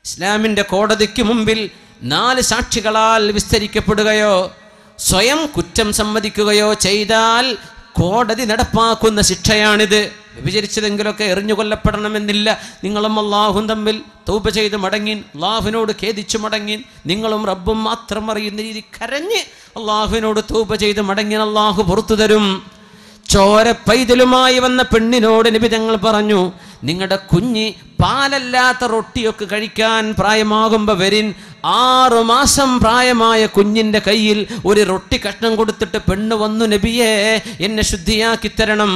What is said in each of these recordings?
ഇസ്ലാമിൻ്റെ കോടതിക്ക് മുമ്പിൽ 4 സാക്ഷികളാൽ വിസ്തരിക്കപ്പെടുകയോ സ്വയം കുറ്റം സമ്മതിക്കുകയോ ചെയ്താൽ കോടതി നടപ്പാക്കുന്ന ശിക്ഷയാണിത്. വ്യഭിചരിച്ചതെങ്കിലൊക്കെ എറിഞ്ഞു കൊല്ലപ്പെടണമെന്നില്ല. നിങ്ങളും അള്ളാഹും തമ്മിൽ തൗബ ചെയ്ത് മടങ്ങിൻ, അള്ളാഹുവിനോട് ഖേദിച്ചു മടങ്ങിൻ, നിങ്ങളും റബ്ബും മാത്രം അറിയുന്ന രീതി കരഞ്ഞ് അള്ളാഹുവിനോട് തൗബ ചെയ്ത് മടങ്ങിൻ, അള്ളാഹു പുറത്തു തരും. ചോര പൈതലുമായി വന്ന പെണ്ണിനോട് നബി തങ്ങൾ പറഞ്ഞു, നിങ്ങളുടെ കുഞ്ഞ് പാലല്ലാത്ത റൊട്ടിയൊക്കെ കഴിക്കാൻ പ്രായമാകുമ്പോൾ വരിൻ. 6 മാസം പ്രായമായ കുഞ്ഞിൻ്റെ കയ്യിൽ ഒരു റൊട്ടി കഷ്ണം കൊടുത്തിട്ട് പെണ്ണ് വന്നു, നബിയേ എന്നെ ശുദ്ധിയാക്കി തരണം.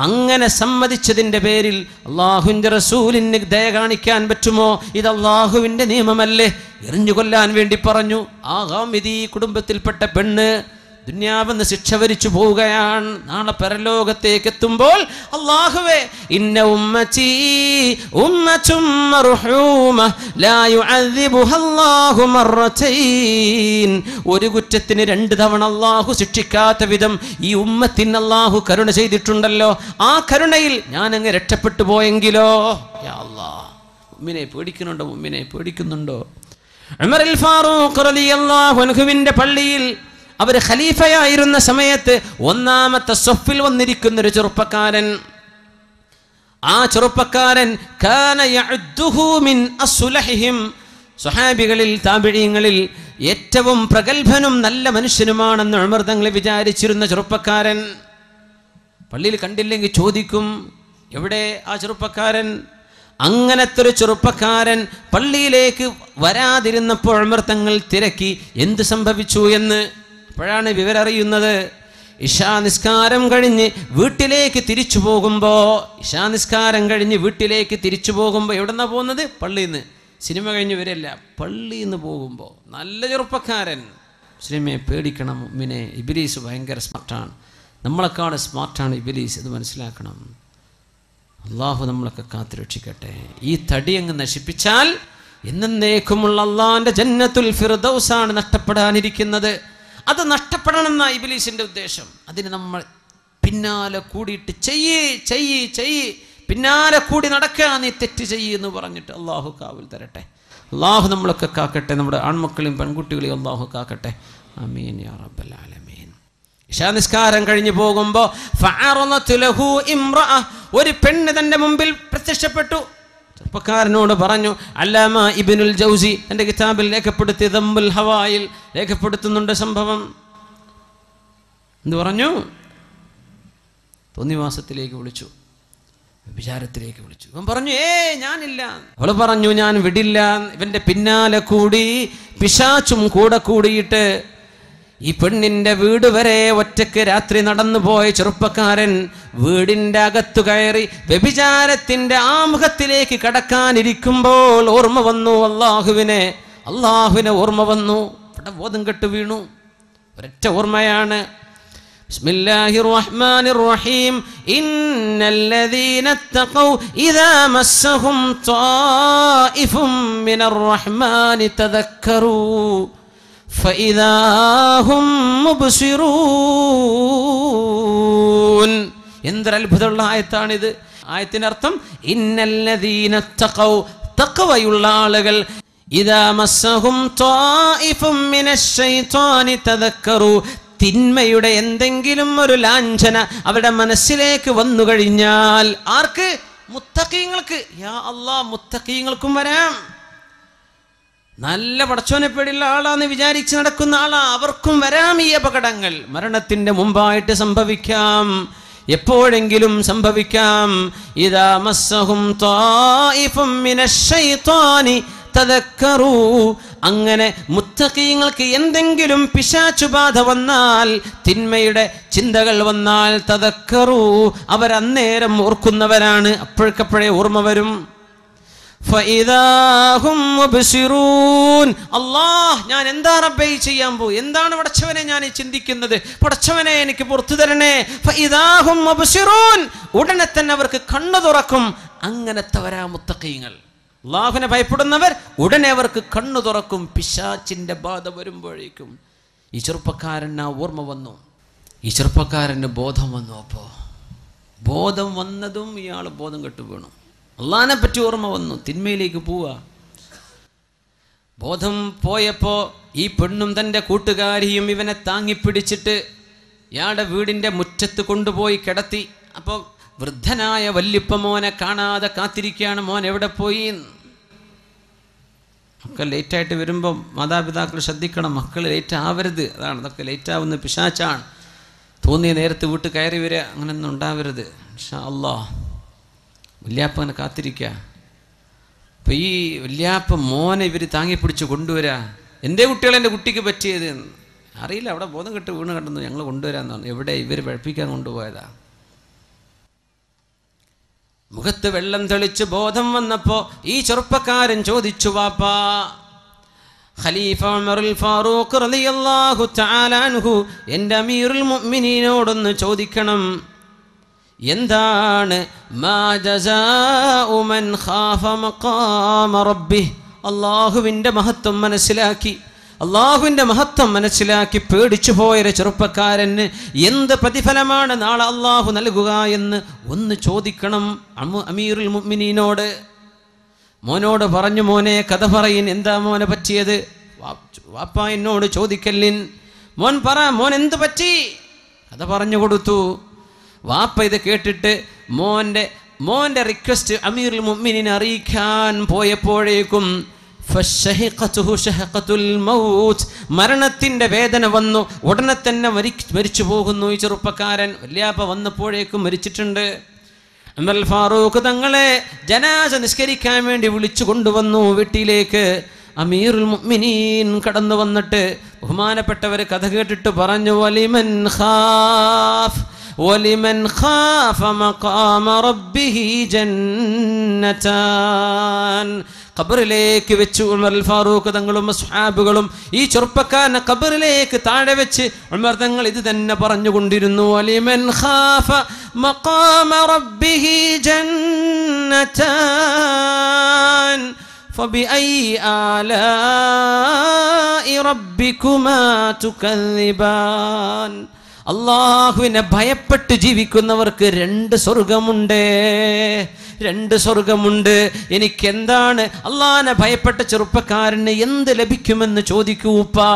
അങ്ങനെ സമ്മതിച്ചതിൻ്റെ പേരിൽ അള്ളാഹുവിൻ്റെ റസൂലിന് ദയ കാണിക്കാൻ പറ്റുമോ? ഇത് അള്ളാഹുവിൻ്റെ നിയമമല്ലേ? എറിഞ്ഞു കൊല്ലാൻ വേണ്ടി പറഞ്ഞു. ആ ഗാമിദി കുടുംബത്തിൽപ്പെട്ട പെണ്ണ് ദുനിയാവെന്ന് ശിക്ഷ വരിച്ചു പോവുകയാണ്. നാളെ പരലോകത്തേക്ക് എത്തുമ്പോൾ അല്ലാഹുവേ ഇന്ന ഉമ്മതി ഉമ്മത്തും മർഹൂമ ലാ യുഅദ്ദിബുഹാ അല്ലാഹു മർറതൈൻ. ഒരു കുറ്റത്തിന് 2 തവണ അല്ലാഹു ശിക്ഷിക്കാത്ത വിധം ഈ ഉമ്മത്തിന് അല്ലാഹു കരുണ ചെയ്തിട്ടുണ്ടല്ലോ. ആ കരുണയിൽ ഞാൻ അങ്ങ് രക്ഷപ്പെട്ടു പോയെങ്കിലോ? യാ അല്ലാഹ്, മുഅ്മിനെ പേടിക്കുന്നുണ്ടോ? മുഅ്മിനെ പേടിക്കുന്നുണ്ടോ? ഉമറുൽ ഫാറൂഖ് റളിയല്ലാഹു അൻഹുവിന്റെ പള്ളിയിൽ അവർ ഖലീഫയായിരുന്ന സമയത്ത് 1-ാമത്തെ സഫിൽ വന്നിരിക്കുന്നൊരു ചെറുപ്പക്കാരൻ. ആ ചെറുപ്പക്കാരൻ കാന യഅദ്ദുഹു മിൻ അസ്ലഹിഹിം, സ്വഹാബികളിൽ താബിഈങ്ങളിൽ ഏറ്റവും പ്രഗൽഭനും നല്ല മനുഷ്യനുമാണെന്ന് ഉമർ തങ്ങൾ വിചാരിച്ചിരുന്ന ചെറുപ്പക്കാരൻ. പള്ളിയിൽ കണ്ടില്ലെങ്കിൽ ചോദിക്കും, എവിടെ ആ ചെറുപ്പക്കാരൻ? അങ്ങനത്തെ ഒരു ചെറുപ്പക്കാരൻ പള്ളിയിലേക്ക് വരാതിരുന്നപ്പോൾ ഉമർ തങ്ങൾ തിരക്കി എന്ത് സംഭവിച്ചു എന്ന്. അപ്പോഴാണ് വിവരറിയുന്നത്. ഇശാ നിസ്കാരം കഴിഞ്ഞ് വീട്ടിലേക്ക് തിരിച്ചു പോകുമ്പോൾ എവിടെ നിന്നാണ് പോകുന്നത്? പള്ളിയിൽ നിന്ന്. സിനിമ കഴിഞ്ഞ് വരില്ല, പള്ളിയിൽ നിന്ന് പോകുമ്പോൾ. നല്ല ചെറുപ്പക്കാരൻ. മുസ്ലിമെ പേടിക്കണം. മുഅ്മിനെ, ഇബ്ലീസ് ഭയങ്കര സ്മാർട്ടാണ്. നമ്മളെക്കാണ് സ്മാർട്ടാണ് ഇബ്ലീസ്. ഇത് മനസ്സിലാക്കണം. അള്ളാഹു നമ്മളൊക്കെ കാത്തുരക്ഷിക്കട്ടെ. ഈ തടി അങ്ങ് നശിപ്പിച്ചാൽ എന്നേക്കുമുള്ള അള്ളാഹിൻ്റെ ജന്നത്തുൽ ഫിർദൗസാണ് നഷ്ടപ്പെടാനിരിക്കുന്നത്. അത് നഷ്ടപ്പെടണമെന്ന ഇബ്ലീസിൻ്റെ ഉദ്ദേശം. അതിന് നമ്മൾ പിന്നാലെ കൂടിയിട്ട് ചെയ്യ് പിന്നാലെ കൂടി നടക്കുക, നീ തെറ്റ് എന്ന് പറഞ്ഞിട്ട് അള്ളാഹു കാവൽ തരട്ടെ. അള്ളാഹു നമ്മളൊക്കെ കാക്കട്ടെ. നമ്മുടെ ആൺമക്കളെയും പെൺകുട്ടികളെയും അള്ളാഹു കാക്കട്ടെ. ആമീൻ യാ റബ്ബൽ ആലമീൻ. ഇശാ നിസ്കാരം കഴിഞ്ഞു പോകുമ്പോൾ ഫഅറളത് ലഹു ഇംറഅ, ഒരു പെണ്ണ് തൻ്റെ മുമ്പിൽ പ്രത്യക്ഷപ്പെട്ടു. ചെറുപ്പക്കാരനോട് പറഞ്ഞു. അല്ലാമ ഇബ്നുൽ ജൗസി തൻ്റെ കിതാബിൽ രേഖപ്പെടുത്തിയ ദംബുൽ ഹവായിൽ രേഖപ്പെടുത്തുന്നുണ്ട് സംഭവം. എന്ത് പറഞ്ഞു? തോന്നിവാസത്തിലേക്ക് വിളിച്ചു, വിചാരത്തിലേക്ക് വിളിച്ചു. ഇവൻ പറഞ്ഞു, ഞാനില്ല. അവള് പറഞ്ഞു, ഞാൻ വിടില്ല. ഇവന്റെ പിന്നാലെ കൂടി പിശാചും കൂടെ കൂടിയിട്ട് ഈ പെണ്ണിന്റെ വീട് വരെ ഒറ്റയ്ക്ക് രാത്രി നടന്നു പോയ ചെറുപ്പക്കാരൻ വീടിൻ്റെ അകത്തു കയറി വ്യഭിചാരത്തിന്റെ ആമുഖത്തിലേക്ക് കടക്കാനിരിക്കുമ്പോൾ ഓർമ്മ വന്നു അള്ളാഹുവിനെ ഓർമ്മ വന്നു. ഇവിടെ ബോധം കെട്ടു വീണു. ഒരൊറ്റ ഓർമ്മയാണ്. ബിസ്മില്ലാഹിർ റഹ്മാനിർ റഹീം. ഇന്നല്ലദീന തഖൗ ഇദാ മസ്സഹും ത്വായിഫും മിനർ റഹ്മാനി തദക്കറൂ فإذا هم مبصرون. എന്തൊരു അത്ഭുതമുള്ള ആയത്താണിത്. ആയത്തിൻ്റെ അർത്ഥം ഇന്നല്ലദീന തഖൗ, തഖ്വയുള്ള ആളുകൾ, ഇദാ മസ്സഹും ത്വായിഫും മിനശ് ശൈത്വാനി തദക്കറൂ, തിന്മയുടെ എന്തെങ്കിലും ഒരു ലാഞ്ചന അവരുടെ മനസ്സിലേക്ക് വന്നു കഴിഞ്ഞാൽ, ആർക്ക്? മുത്തഖീങ്ങൾക്ക്. യാ അല്ലാഹ്, മുത്തഖീങ്ങൾക്കും വരാം. നല്ല പടച്ചോനെ പേടിയുള്ള ആളാന്ന് വിചാരിച്ച് നടക്കുന്ന ആളാ, അവർക്കും വരാം ഈ അപകടങ്ങൾ. മരണത്തിന്റെ മുമ്പായിട്ട് സംഭവിക്കാം, എപ്പോഴെങ്കിലും സംഭവിക്കാം. ഇദാ മസ്സഹും ത്വായിഫും മിനശ് ശൈത്വാനി തദക്കറൂ, അങ്ങനെ മുത്തഖീങ്ങൾക്ക് എന്തെങ്കിലും പിശാചുബാധ വന്നാൽ, തിന്മയുടെ ചിന്തകൾ വന്നാൽ, തദക്കറൂ, അവരന്നേരം ഓർക്കുന്നവരാണ്. അപ്പോഴേക്കപ്പോഴേ ഓർമ്മ വരും. അല്ലാഹ്, ഞാൻ എന്താ റബ്ബേ ചെയ്യാൻ പോയി? എന്താണ് പടച്ചവനെ ഞാൻ ചിന്തിക്കുന്നത്? പടച്ചവനെ എനിക്ക് പുറത്തു തരണേ. ഫഇദാഹും മുബ്സിറൂൻ, ഉടനെ തന്നെ അവർക്ക് കണ്ണു തുറക്കും. അങ്ങനത്തെവരാ മുത്തഖീങ്ങൾ. അല്ലാഹുവിനെ ഭയപ്പെടുന്നവർ ഉടനെ അവർക്ക് കണ്ണു തുറക്കും. പിശാചിന്റെ ബാധ വരുമ്പോഴേക്കും ഈ ചെറുപ്പക്കാരന് ഓർമ്മ വന്നു, ഈ ചെറുപ്പക്കാരന് ബോധം വന്നു. അപ്പോൾ ബോധം വന്നതും ഇയാൾ ബോധം കെട്ടു വീണു. അള്ളാഹിനെ പറ്റി ഓർമ്മ വന്നു. തിന്മയിലേക്ക് പോവുക. ബോധം പോയപ്പോൾ ഈ പെണ്ണും തൻ്റെ കൂട്ടുകാരിയും ഇവനെ താങ്ങിപ്പിടിച്ചിട്ട് ഇയാളുടെ വീടിൻ്റെ മുറ്റത്ത് കൊണ്ടുപോയി കിടത്തി. അപ്പോൾ വൃദ്ധനായ വല്യപ്പ മോനെ കാണാതെ കാത്തിരിക്കുകയാണ്. മോൻ എവിടെ പോയി? മക്കൾ ലേറ്റായിട്ട് വരുമ്പോൾ മാതാപിതാക്കൾ ശ്രദ്ധിക്കണം, മക്കൾ ലേറ്റ് ആവരുത്. അതാണ്, അതൊക്കെ ലേറ്റാവുന്ന പിശാച്ചാണ്. തോന്നിയ നേരത്ത് വീട്ടിൽ കയറി വരിക, അങ്ങനെയൊന്നും ഉണ്ടാവരുത്. ഇൻഷാ അല്ലാഹ് വല്യാപ്പ അങ്ങനെ കാത്തിരിക്കുക. അപ്പം ഈ വല്യാപ്പ മോനെ ഇവർ താങ്ങിപ്പിടിച്ച് കൊണ്ടുവരാ. എൻ്റെ കുട്ടികൾ എൻ്റെ കുട്ടിക്ക് പറ്റിയത് അറിയില്ല, അവിടെ ബോധം കെട്ട് വീണ് കണ്ടെന്ന് ഞങ്ങൾ കൊണ്ടുവരാമെന്നാണ്. എവിടെ ഇവർ പഠിപ്പിക്കാൻ കൊണ്ടുപോയതാ. മുഖത്ത് വെള്ളം തെളിച്ച് ബോധം വന്നപ്പോൾ ഈ ചെറുപ്പക്കാരൻ ചോദിച്ചു, വാപ്പാ, ഖലീഫ ഉമറുൽ ഫാറൂഖ് റളിയല്ലാഹു തആല അൻഹു എൻ്റെ അമീറുൽ മുഅ്മിനീനോടൊന്ന് ചോദിക്കണം, എന്താണ് മാ ജസാഉ മൻ ഖാഫ മഖാമ റബ്ബിഹ്? അല്ലാഹുവിൻ്റെ മഹത്വം മനസ്സിലാക്കി പേടിച്ചു പോയൊരു ചെറുപ്പക്കാരന് എന്ത് പ്രതിഫലമാണ് നാളെ അള്ളാഹു നൽകുക എന്ന് ഒന്ന് ചോദിക്കണം അമീറുൽ മുഅ്മിനീനോട്. മോനോട് പറഞ്ഞു, മോനെ കഥ പറയിൻ, എന്താ മോനെ പറ്റിയത്? വാപ്പ എന്നോട് ചോദിക്കല്ലിൻ, മോൻ പറ, മോൻ എന്ത് പറ്റി? കഥ പറഞ്ഞു കൊടുത്തു. വാപ്പ ഇത് കേട്ടിട്ട് മോൻ്റെ റിക്വസ്റ്റ് അമീറുൽ മുഅ്മിനീനെ അറിയിക്കാൻ പോയപ്പോഴേക്കും മരണത്തിൻ്റെ വേദന വന്നു. ഉടനെ തന്നെ മരിച്ചു പോകുന്നു ഈ ചെറുപ്പക്കാരൻ. വല്യാപ്പ വന്നപ്പോഴേക്കും മരിച്ചിട്ടുണ്ട്. ഉമർ ഫാറൂഖ് തങ്ങളെ ജനാസ നിസ്കരിക്കാൻ വേണ്ടി വിളിച്ചു കൊണ്ടുവന്നു വീട്ടിലേക്ക്. അമീറുൽ മുഅ്മിനീൻ കടന്നു വന്നിട്ട് ബഹുമാനപ്പെട്ടവർ കഥ കേട്ടിട്ട് പറഞ്ഞു, വലിമൻ ഖാഫ മഖാമ റബ്ബിഹി ജന്നതാൻ. ഖബറിലേക്ക് വെച്ച് ഉമർ ഫാറൂഖ് തങ്ങളും സ്വഹാബുകളും ഈ ചെറുപ്പക്കാരനെ ഖബറിലേക്ക് താഴെ വെച്ച് ഉമർ തങ്ങൾ ഇത് തന്നെ പറഞ്ഞുകൊണ്ടിരുന്നു, വലിമൻ ഖാഫ മഖാമ റബ്ബിഹി ജന്നതാൻ ഫബിഅയ്യി ആലാഇ റബ്ബികുമാ തുകദ്ദിബാൻ. അള്ളാഹുവിനെ ഭയപ്പെട്ട് ജീവിക്കുന്നവർക്ക് രണ്ട് സ്വർഗമുണ്ട്. എനിക്കെന്താണ് അള്ളാഹിനെ ഭയപ്പെട്ട ചെറുപ്പക്കാരന് എന്ത് ലഭിക്കുമെന്ന് ചോദിക്കൂ ഉപ്പാ.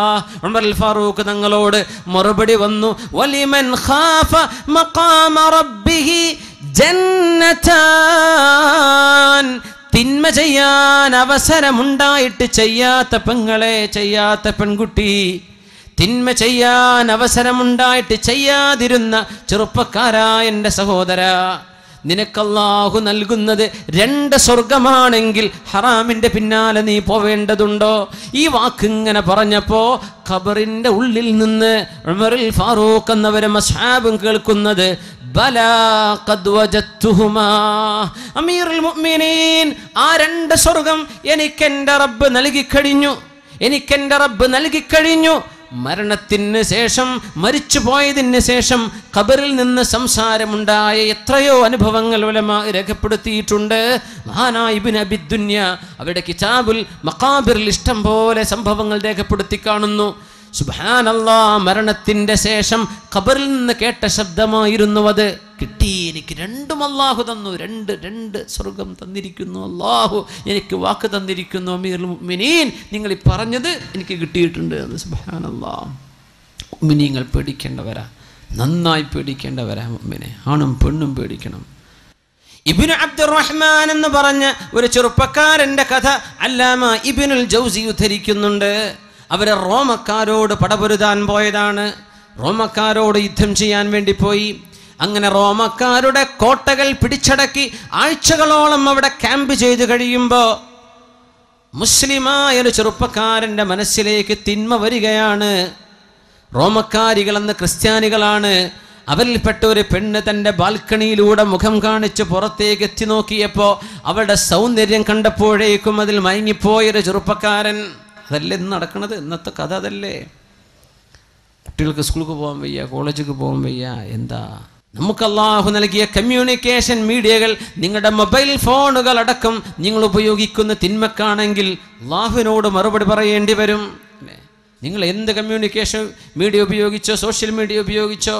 ഉമർ ഫാറൂഖ് തങ്ങളോട് മറുപടി വന്നു, വലിമൻ ഖാഫ മഖാമ റബ്ബിഹി ജന്നതാൻ. തിന്മ ചെയ്യാൻ അവസരമുണ്ടായിട്ട് ചെയ്യാത്ത പെൺകുട്ടി, തിന്മ ചെയ്യാൻ അവസരമുണ്ടായിട്ട് ചെയ്യാതിരുന്ന ചെറുപ്പക്കാരായ എൻ്റെ സഹോദര, നിനക്കല്ലാഹു നൽകുന്നത് രണ്ട് സ്വർഗമാണെങ്കിൽ ഹറാമിൻ്റെ പിന്നാലെ നീ പോവേണ്ടതുണ്ടോ? ഈ വാക്കിങ്ങനെ പറഞ്ഞപ്പോ ഖബറിൻ്റെ ഉള്ളിൽ നിന്ന് ഉമറുൽ ഫാറൂഖ് എന്നവരെ അസ്ഹാബും കേൾക്കുന്നത്, ബലാ ഖദ് വജത്തുഹുമാ. അമീറുൽ മുഅ്മിനീൻ, ആ രണ്ട് സ്വർഗം എനിക്കെൻ്റെ റബ്ബ് നൽകിക്കഴിഞ്ഞു. മരണത്തിന് ശേഷം, മരിച്ചു പോയതിന് ശേഷം ഖബറിൽ നിന്ന് സംസാരമുണ്ടായ എത്രയോ അനുഭവങ്ങൾ ഉലമാ രേഖപ്പെടുത്തിയിട്ടുണ്ട്. മഹാനായ ഇബ്നു അബി ദുനിയ അവരുടെ കിതാബുൽ മഖാബിറിൽ ഇഷ്ടം പോലെ സംഭവങ്ങൾ രേഖപ്പെടുത്തി കാണുന്നു. സുബ്ഹാനല്ലാഹ്, മരണത്തിൻ്റെ ശേഷം ഖബറിൽ നിന്ന് കേട്ട ശബ്ദമായിരുന്നു അത്. കിട്ടി, എനിക്ക് രണ്ടും അല്ലാഹു തന്നു, രണ്ട് സ്വർഗം തന്നിരിക്കുന്നു, അല്ലാഹു എനിക്ക് വാക്ക് തന്നിരിക്കുന്നു. അമീറുൽ മുഅ്മിനീൻ, നിങ്ങൾ ഈ പറഞ്ഞത് എനിക്ക് കിട്ടിയിട്ടുണ്ട് എന്ന്. സുബ്ഹാനല്ലാഹ്, മുഅ്മിനീങ്ങൾ പേടിക്കേണ്ടവരാ, നന്നായി പേടിക്കേണ്ടവരാ. മുഅ്മിനെ ആണും പെണ്ണും പേടിക്കണം. ഇബ്നു അബ്ദുറഹ്മാൻ എന്ന് പറഞ്ഞ ഒരു ചെറുപ്പക്കാരൻ്റെ കഥ അല്ലാമ ഇബ്നുൽ ജൗസി ഉദ്ധരിക്കുന്നുണ്ട്. അവരെ റോമക്കാരോട് പടപൊരുതാൻ പോയതാണ്. റോമക്കാരോട് യുദ്ധം ചെയ്യാൻ വേണ്ടി പോയി. അങ്ങനെ റോമക്കാരുടെ കോട്ടകൾ പിടിച്ചടക്കി ആഴ്ചകളോളം അവിടെ ക്യാമ്പ് ചെയ്ത് കഴിയുമ്പോൾ മുസ്ലിമായ ഒരു ചെറുപ്പക്കാരൻ്റെ മനസ്സിലേക്ക് തിന്മ വരികയാണ്. റോമക്കാരികളെന്ന് ക്രിസ്ത്യാനികളാണ്. അവരിൽപ്പെട്ട ഒരു പെണ്ണ് തൻ്റെ ബാൽക്കണിയിലൂടെ മുഖം കാണിച്ച് പുറത്തേക്ക് എത്തി നോക്കിയപ്പോൾ അവളുടെ സൗന്ദര്യം കണ്ടപ്പോഴേക്കും അതിൽ മയങ്ങിപ്പോയൊരു ചെറുപ്പക്കാരൻ. അതല്ലേ ഇന്ന് നടക്കണത്, ഇന്നത്തെ കഥ അതല്ലേ. കുട്ടികൾക്ക് സ്കൂൾക്ക് പോകാൻ വയ്യ, കോളേജിലേക്ക് പോകാൻ വയ്യ. എന്താ നമുക്ക് അല്ലാഹു നൽകിയ കമ്മ്യൂണിക്കേഷൻ മീഡിയകൾ, നിങ്ങളുടെ മൊബൈൽ ഫോണുകൾ അടക്കം നിങ്ങൾ ഉപയോഗിക്കുന്ന തിന്മക്കാണെങ്കിൽ അല്ലാഹുവിനോട് മറുപടി പറയേണ്ടി വരും. നിങ്ങൾ എന്ത് കമ്മ്യൂണിക്കേഷൻ മീഡിയ ഉപയോഗിച്ചോ, സോഷ്യൽ മീഡിയ ഉപയോഗിച്ചോ,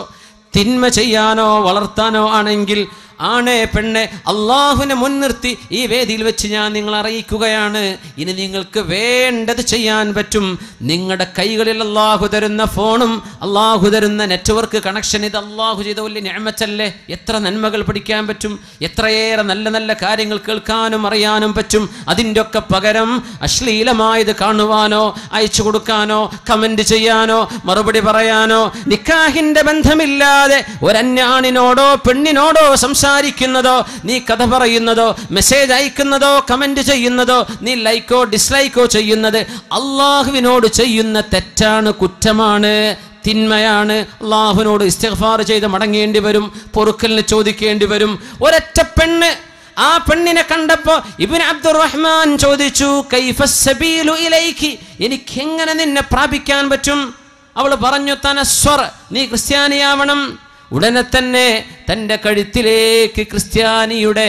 തിന്മ ചെയ്യാനോ വളർത്താനോ ആണെങ്കിൽ ആണേ പെണ്ണെ, അള്ളാഹുവിനെ മുൻനിർത്തി ഈ വേദിയിൽ വെച്ച് ഞാൻ നിങ്ങളെ അറിയിക്കുകയാണ്. ഇനി നിങ്ങൾക്ക് വേണ്ടത് ചെയ്യാൻ പറ്റും. നിങ്ങളുടെ കൈകളിൽ അള്ളാഹു തരുന്ന ഫോണും അള്ളാഹു തരുന്ന നെറ്റ്വർക്ക് കണക്ഷൻ, ഇത് അള്ളാഹു ചെയ്ത വലിയ നിഅമത്തല്ലേ. എത്ര നന്മകൾ പഠിക്കാൻ പറ്റും, എത്രയേറെ നല്ല നല്ല കാര്യങ്ങൾ കേൾക്കാനും അറിയാനും പറ്റും. അതിൻ്റെ ഒക്കെ പകരം അശ്ലീലമായത് കാണുവാനോ അയച്ചു കൊടുക്കാനോ കമന്റ് ചെയ്യാനോ മറുപടി പറയാനോ, നിക്കാഹിന്റെ ബന്ധമില്ലാതെ ഒരന്യാണിനോടോ പെണ്ണിനോടോ സംസാരിക്കുന്നതോ, നീ കഥ പറയുന്നതോ മെസ്സേജ് അയക്കുന്നതോ കമന്റ് ചെയ്യുന്നതോ, നീ ലൈക്കോ ഡിസ്ലൈക്കോ ചെയ്യുന്നത് അള്ളാഹുവിനോട് ചെയ്യുന്ന തെറ്റാണ്, കുറ്റമാണ്, തിന്മയാണ്. അള്ളാഹുവിനോട് ഇസ്തിഗ്ഫാർ ചെയ്ത് മടങ്ങേണ്ടി വരും, പൊറുക്കലിന് ചോദിക്കേണ്ടി വരും. ഒരൊറ്റ പെണ്ണ്, ആ പെണ്ണിനെ കണ്ടപ്പോ ഇബ്നു അബ്ദുറഹ്മാൻ ചോദിച്ചു, കൈഫസ് സബീലു ഇലൈകി, എനിക്ക് എങ്ങനെ നിന്നെ പ്രാപിക്കാൻ പറ്റും? അവൾ പറഞ്ഞു, തനസ്വർ, നീ ക്രിസ്ത്യാനിയാവണം. ഉടനെ തന്നെ തൻ്റെ കഴുത്തിലേക്ക് ക്രിസ്ത്യാനിയുടെ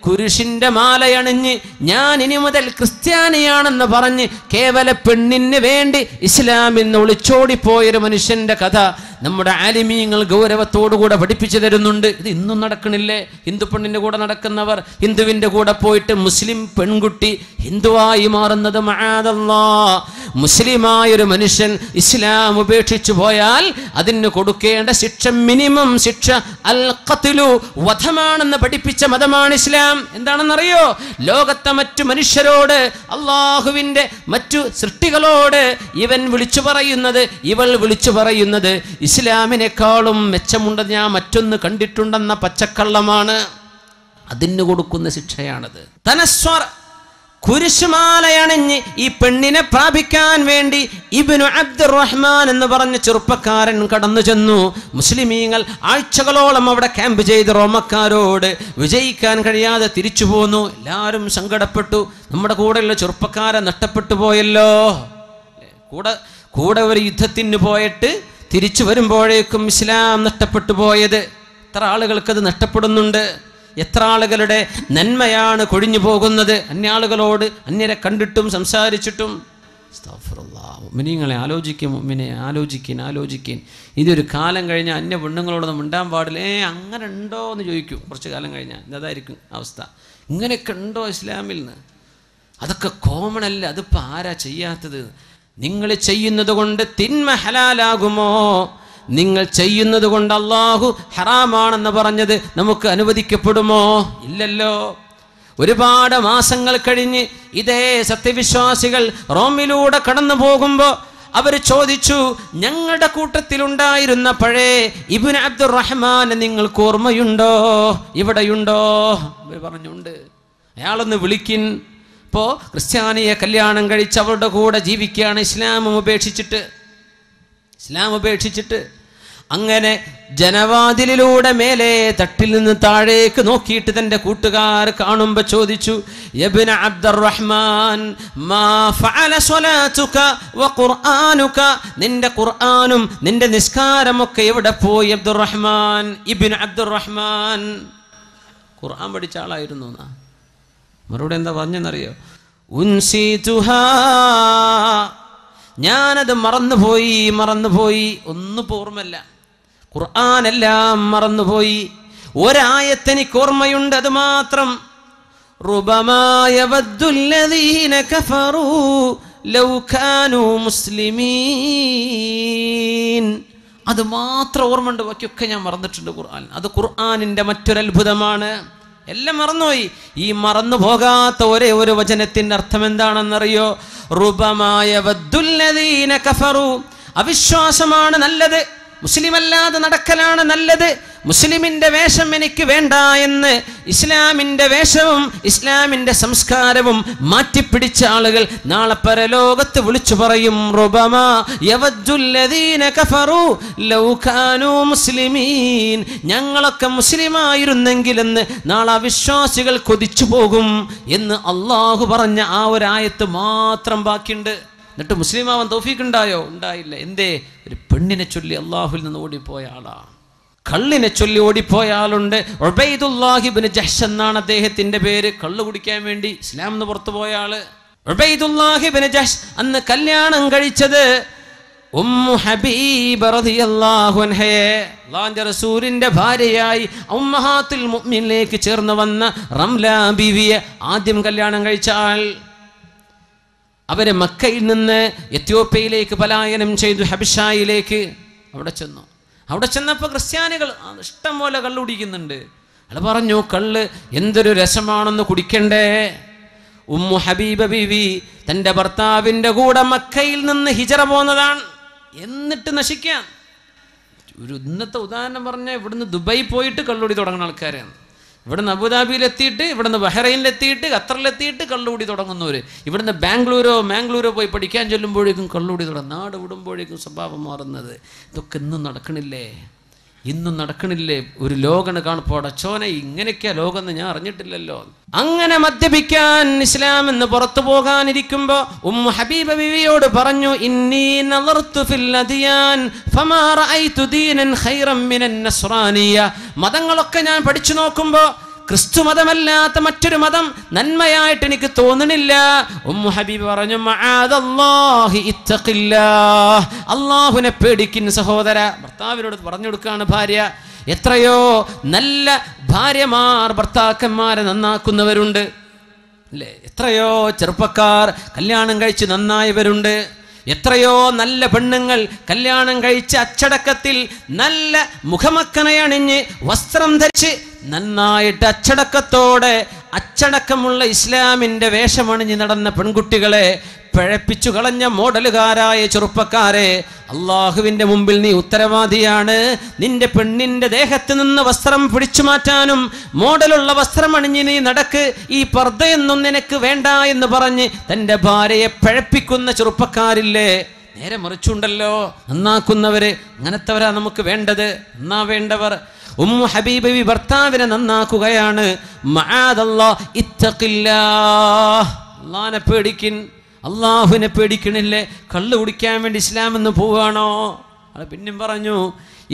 കുരിശിന്റെ മാലയണിഞ്ഞ് ഞാൻ ഇനി മുതൽ ക്രിസ്ത്യാനിയാണെന്ന് പറഞ്ഞ് കേവല പെണ്ണിന് വേണ്ടി ഇസ്ലാമിൽ നിന്ന് ഒളിച്ചോടിപ്പോയൊരു മനുഷ്യന്റെ കഥ നമ്മുടെ ആലിമീങ്ങൾ ഗൗരവത്തോടുകൂടെ പഠിപ്പിച്ചു തരുന്നുണ്ട്. ഇത് ഇന്നും നടക്കണില്ലേ? ഹിന്ദു പെണ്ണിന്റെ കൂടെ നടക്കുന്നവർ ഹിന്ദുവിന്റെ കൂടെ പോയിട്ട് മുസ്ലിം പെൺകുട്ടി ഹിന്ദുവായി മാറുന്നത് മഅദല്ലാഹ്. മുസ്ലിമായൊരു മനുഷ്യൻ ഇസ്ലാം ഉപേക്ഷിച്ചു പോയാൽ അതിന് കൊടുക്കേണ്ട ശിക്ഷ, മിനിമം ശിക്ഷ അൽ ഖത്ലു, വധമാണെന്ന് പഠിപ്പിച്ച മതമാണ് ഇസ്ലാം. എന്താണെന്നറിയോ? ലോകത്തെ മറ്റു മനുഷ്യരോട്, അള്ളാഹുവിന്റെ മറ്റു സൃഷ്ടികളോട് ഇവൻ വിളിച്ചു പറയുന്നത്, ഇവൾ വിളിച്ചു പറയുന്നത് ഇസ്ലാമിനേക്കാളും മെച്ചമുണ്ടെന്ന് ഞാൻ മറ്റൊന്ന് കണ്ടിട്ടുണ്ടെന്ന പച്ചക്കള്ളമാണ്. അതിന് കൊടുക്കുന്ന ശിക്ഷയാണത്. തനസ്വർ, കുരിശുമാലയണിഞ്ഞ് ഈ പെണ്ണിനെ പ്രാപിക്കാൻ വേണ്ടി ഇബ്നു അബ്ദുറഹ്മാൻ എന്ന് പറഞ്ഞ ചെറുപ്പക്കാരൻ കടന്നു ചെന്നു. മുസ്ലിമീങ്ങൾ ആഴ്ചകളോളം അവിടെ ക്യാമ്പ് ചെയ്ത് റോമക്കാരോട് വിജയിക്കാൻ കഴിയാതെ തിരിച്ചു പോന്നു. എല്ലാവരും സങ്കടപ്പെട്ടു. നമ്മുടെ കൂടെയുള്ള ചെറുപ്പക്കാരൻ നഷ്ടപ്പെട്ടു പോയല്ലോ. കൂടെ ഒരു യുദ്ധത്തിന് പോയിട്ട് തിരിച്ചു വരുമ്പോഴേക്കും ഇസ്ലാം നഷ്ടപ്പെട്ടു പോയത്. എത്ര ആളുകൾക്കത് നഷ്ടപ്പെടുന്നുണ്ട്? എത്ര ആളുകളുടെ നന്മയാണ് കൊഴിഞ്ഞു പോകുന്നത്? അന്യാളുകളോട്, അന്യരെ കണ്ടിട്ടും സംസാരിച്ചിട്ടും. മുഅ്മിനീങ്ങളെ ആലോചിക്കും, മുഅ്മിനെ ആലോചിക്കിൻ. ഇതൊരു കാലം കഴിഞ്ഞാൽ അന്യ പെണ്ണുങ്ങളോടൊന്നും മിണ്ടാൻ പാടില്ല. അങ്ങനെ ഉണ്ടോ എന്ന് ചോദിക്കും. കുറച്ച് കാലം കഴിഞ്ഞാൽ ഇതായിരിക്കും അവസ്ഥ. ഇങ്ങനെയൊക്കെ ഉണ്ടോ ഇസ്ലാമിൽ നിന്ന്? അതൊക്കെ കോമൺ അല്ല. അതിപ്പോൾ ആരാ ചെയ്യാത്തത്? നിങ്ങൾ ചെയ്യുന്നത് കൊണ്ട് തിന്മ ഹലാലാകുമോ? നിങ്ങൾ ചെയ്യുന്നത് കൊണ്ട് അള്ളാഹു ഹറാമാണെന്ന് പറഞ്ഞത് നമുക്ക് അനുവദിക്കപ്പെടുമോ? ഇല്ലല്ലോ. ഒരുപാട് മാസങ്ങൾ കഴിഞ്ഞ് ഇതേ സത്യവിശ്വാസികൾ റോമിലൂടെ കടന്നു പോകുമ്പോൾ അവർ ചോദിച്ചു, ഞങ്ങളുടെ കൂട്ടത്തിലുണ്ടായിരുന്ന പഴയ ഇബ്നു അബ്ദുറഹ്മാൻ നിങ്ങൾക്ക് ഓർമ്മയുണ്ടോ? ഇവിടെയുണ്ടോ? അവർ പറഞ്ഞുണ്ട്. അയാളൊന്ന് വിളിക്കിൻ. ഇപ്പോൾ ക്രിസ്ത്യാനിയെ കല്യാണം കഴിച്ച് അവരുടെ കൂടെ ജീവിക്കുകയാണ്, ഇസ്ലാം ഉപേക്ഷിച്ചിട്ട്. അങ്ങനെ ജനവാതിലിലൂടെ മേലെ തട്ടിൽ നിന്ന് താഴേക്ക് നോക്കിയിട്ട് തൻ്റെ കൂട്ടുകാർ കാണുമ്പോൾ ചോദിച്ചു, ഇബ്നു അബ്ദുറഹ്മാൻ, മാ ഫഅല സ്വലാതുക വ ഖുർആനുക, നിന്റെ ഖുർആനും നിന്റെ നിസ്കാരമൊക്കെ എവിടെ പോയി അബ്ദുറഹ്മാൻ? ഇബ്നു അബ്ദുറഹ്മാൻ ഖുർആൻ പഠിച്ച ആളായിരുന്നു. മറുപടി എന്താ പറഞ്ഞെന്നറിയോ? ഉൻസിതുഹാ, ഞാനത് മറന്നുപോയി, ഒന്നും ഓർമ്മല്ല. ഖുർആനെല്ലാം മറന്നുപോയി. ഒരായത്തെനിക്ക് ഓർമ്മയുണ്ട്, അത് മാത്രം. റുബമാ യവദ്ദുല്ലദീന കഫറൂ ലൗ കാനൂ മുസ്ലിമീൻ, അത് മാത്രം ഓർമ്മയുണ്ട്. ബാക്കിയൊക്കെ ഞാൻ മറന്നിട്ടുണ്ട് ഖുർആൻ. അത് ഖുർആനിൻ്റെ മറ്റൊരത്ഭുതമാണ്. എല്ലാം മറന്നുപോയി. ഈ മറന്നു പോകാത്ത ഒരേ ഒരു വചനത്തിന്റെ അർത്ഥം എന്താണെന്നറിയോ? റുബമാ യവദ്ദുല്ലദീന കഫറൂ, അവിശ്വാസമാണ് നല്ലത്, മുസ്ലിമല്ലാതെ നടക്കലാണ് നല്ലത്, മുസ്ലിമിന്റെ വേഷം എനിക്ക് വേണ്ട എന്ന് ഇസ്ലാമിന്റെ വേഷവും ഇസ്ലാമിന്റെ സംസ്കാരവും മാറ്റിപ്പിടിച്ച ആളുകൾ നാളെ പരലോകത്ത് വിളിച്ചു പറയും, റുബമാ യവദ്ദുല്ലദീന കഫറൂ ലൗ കാനൂ മുസ്ലിമീൻ, ഞങ്ങളൊക്കെ മുസ്ലിമായിരുന്നെങ്കിലെന്ന് നാളെ അവിശ്വാസികൾ കൊതിച്ചു പോകും എന്ന് അള്ളാഹു പറഞ്ഞ ആ ഒരു ആയത്ത് മാത്രം ബാക്കിയുണ്ട്. എന്നിട്ട് മുസ്ലിമാവാൻ തൗഫീഖ് ഉണ്ടായോ? ഉണ്ടായില്ല. എന്തേ? ഒരു പെണ്ണിനെ ചൊല്ലി അള്ളാഹുവിൽ നിന്ന് ഓടിപ്പോയ ആളാ. കള്ളിനെ ചൊല്ലി ഓടിപ്പോയ ആളുണ്ട്. ഉബൈദുല്ലാഹി ഇബ്നു ജഹ്ഷ് എന്നാണ് അദ്ദേഹത്തിന്റെ പേര്. കള്ള് കുടിക്കാൻ വേണ്ടി ഇസ്ലാം നിന്ന് പുറത്തു പോയ ആള് ഉബൈദുല്ലാഹി ഇബ്നു ജഹ്ഷ്. അന്ന് കല്യാണം കഴിച്ചത് ഉമ്മു ഹബീബ റളിയല്ലാഹു അൻഹയെ അല്ലാഹുവിന്റെ റസൂലിന്റെ ഭാര്യയായി ഉമ്മഹാത്തുൽ മുഅ്മിനിലേക്ക് ചേർന്ന് വന്ന റംല ബീവിയെ ആദ്യം കല്യാണം കഴിച്ചാൽ അവരെ മക്കയിൽ നിന്ന് എത്യോപ്യയിലേക്ക് പലായനം ചെയ്തു, ഹബിഷായിലേക്ക്. അവിടെ ചെന്നപ്പോൾ ക്രിസ്ത്യാനികൾ ഇഷ്ടം പോലെ കള്ള് കുടിക്കുന്നുണ്ട്. അയാൾ പറഞ്ഞു, കള്ള് എന്തൊരു രസമാണെന്ന് കുടിക്കണ്ടേ. ഉമ്മു ഹബീബ ബീവി തൻ്റെ ഭർത്താവിൻ്റെ കൂടെ മക്കയിൽ നിന്ന് ഹിജറ പോന്നതാണ്. എന്നിട്ട് നശിക്കാൻ ഒരു ഇന്നത്തെ ഉദാഹരണം പറഞ്ഞാൽ ഇവിടുന്ന് ദുബായി പോയിട്ട് കള്ളുകൂടി തുടങ്ങുന്ന ആൾക്കാരാണ്. ഇവിടുന്ന് അബുദാബിയിലെത്തിയിട്ട്, ഇവിടുന്ന് ബഹ്റൈനിലെത്തിയിട്ട്, ഖത്തറിലെത്തിയിട്ട് കള്ളുകൂടി തുടങ്ങുന്നവർ. ഇവിടുന്ന് മാംഗ്ലൂരോ പോയി പഠിക്കാൻ ചൊല്ലുമ്പോഴേക്കും കള്ളുകൂടി തുടങ്ങും. നാട് വിടുമ്പോഴേക്കും സ്വഭാവം മാറുന്നത്. ഇതൊക്കെ ഇന്നും നടക്കണില്ലേ? ഒരു ലോകണ് കാണപ്പോൾ അടച്ചോനെ ഇങ്ങനെയൊക്കെയാ ലോകം എന്ന് ഞാൻ അറിഞ്ഞിട്ടില്ലല്ലോ. അങ്ങനെ മദ്യപിക്കാൻ ഇസ്ലാം എന്ന് പുറത്തു പോകാനിരിക്കുമ്പോ ഉമ്മു ഹബീബ ബിവിയോട് പറഞ്ഞു, ഇന്നി നളർതു ഫിൽ അദിയാൻ ഫമാ റഅയ്തു ദീനൻ ഖൈറൻ മിനൻ നസ്റാനിയ. മതങ്ങളൊക്കെ ഞാൻ പഠിച്ചു നോക്കുമ്പോ ക്രിസ്തു മതമല്ലാത്ത മറ്റൊരു മതം നന്മയായിട്ട് എനിക്ക് തോന്നണില്ല. ഉമ്മു ഹബീബ് പറഞ്ഞു, മഅദല്ലാഹി ഇത്തഖില്ലാഹ്, അല്ലാഹുവിനെ പേടിക്കിൻ സഹോദര. ഭർത്താവിനോട് പറഞ്ഞു കൊടുക്കുകയാണ് ഭാര്യ. എത്രയോ നല്ല ഭാര്യമാർ ഭർത്താക്കന്മാരെ നന്നാക്കുന്നവരുണ്ട് അല്ലേ? എത്രയോ ചെറുപ്പക്കാർ കല്യാണം കഴിച്ച് നന്നായവരുണ്ട്. എത്രയോ നല്ല പെണ്ണുങ്ങൾ കല്യാണം കഴിച്ച് അച്ചടക്കത്തിൽ നല്ല മുഖമക്കനയണിഞ്ഞ് വസ്ത്രം ധരിച്ച് നന്നായിട്ട് അച്ചടക്കത്തോടെ അച്ചടക്കമുള്ള ഇസ്ലാമിൻ്റെ വേഷമണിഞ്ഞ് നടന്ന പെൺകുട്ടികളെ പിഴപ്പിച്ചു കളഞ്ഞ മോഡലുകാരായ ചെറുപ്പക്കാരെ, അള്ളാഹുവിൻ്റെ മുമ്പിൽ നീ ഉത്തരവാദിയാണ്. നിന്റെ പെണ്ണിൻ്റെ ദേഹത്ത് നിന്ന് വസ്ത്രം പിടിച്ചു മാറ്റാനും മോഡലുള്ള വസ്ത്രം അണിഞ്ഞ് നീ നടക്ക്, ഈ പർദ്ദയൊന്നും നിനക്ക് വേണ്ട എന്ന് പറഞ്ഞ് തൻ്റെ ഭാര്യയെ പിഴപ്പിക്കുന്ന ചെറുപ്പക്കാരില്ലേ? നേരെ മറിച്ചുണ്ടല്ലോ നന്നാക്കുന്നവര്. അങ്ങനത്തെവരാ നമുക്ക് വേണ്ടത്, നന്നാവേണ്ടവർ. ഉമ്മു ഹബീബ ഭർത്താവിനെ നന്നാക്കുകയാണ്. മഅദല്ലാഹ് ഇത്തഖില്ലാഹ്, അല്ലാഹുവിനെ പേടിക്കിൻ. അള്ളാഹുവിനെ പേടിക്കണില്ലേ? കള്ളു കുടിക്കാൻ വേണ്ടി ഇസ്ലാം എന്ന് പോവുകയാണോ? അത് പിന്നെയും പറഞ്ഞു,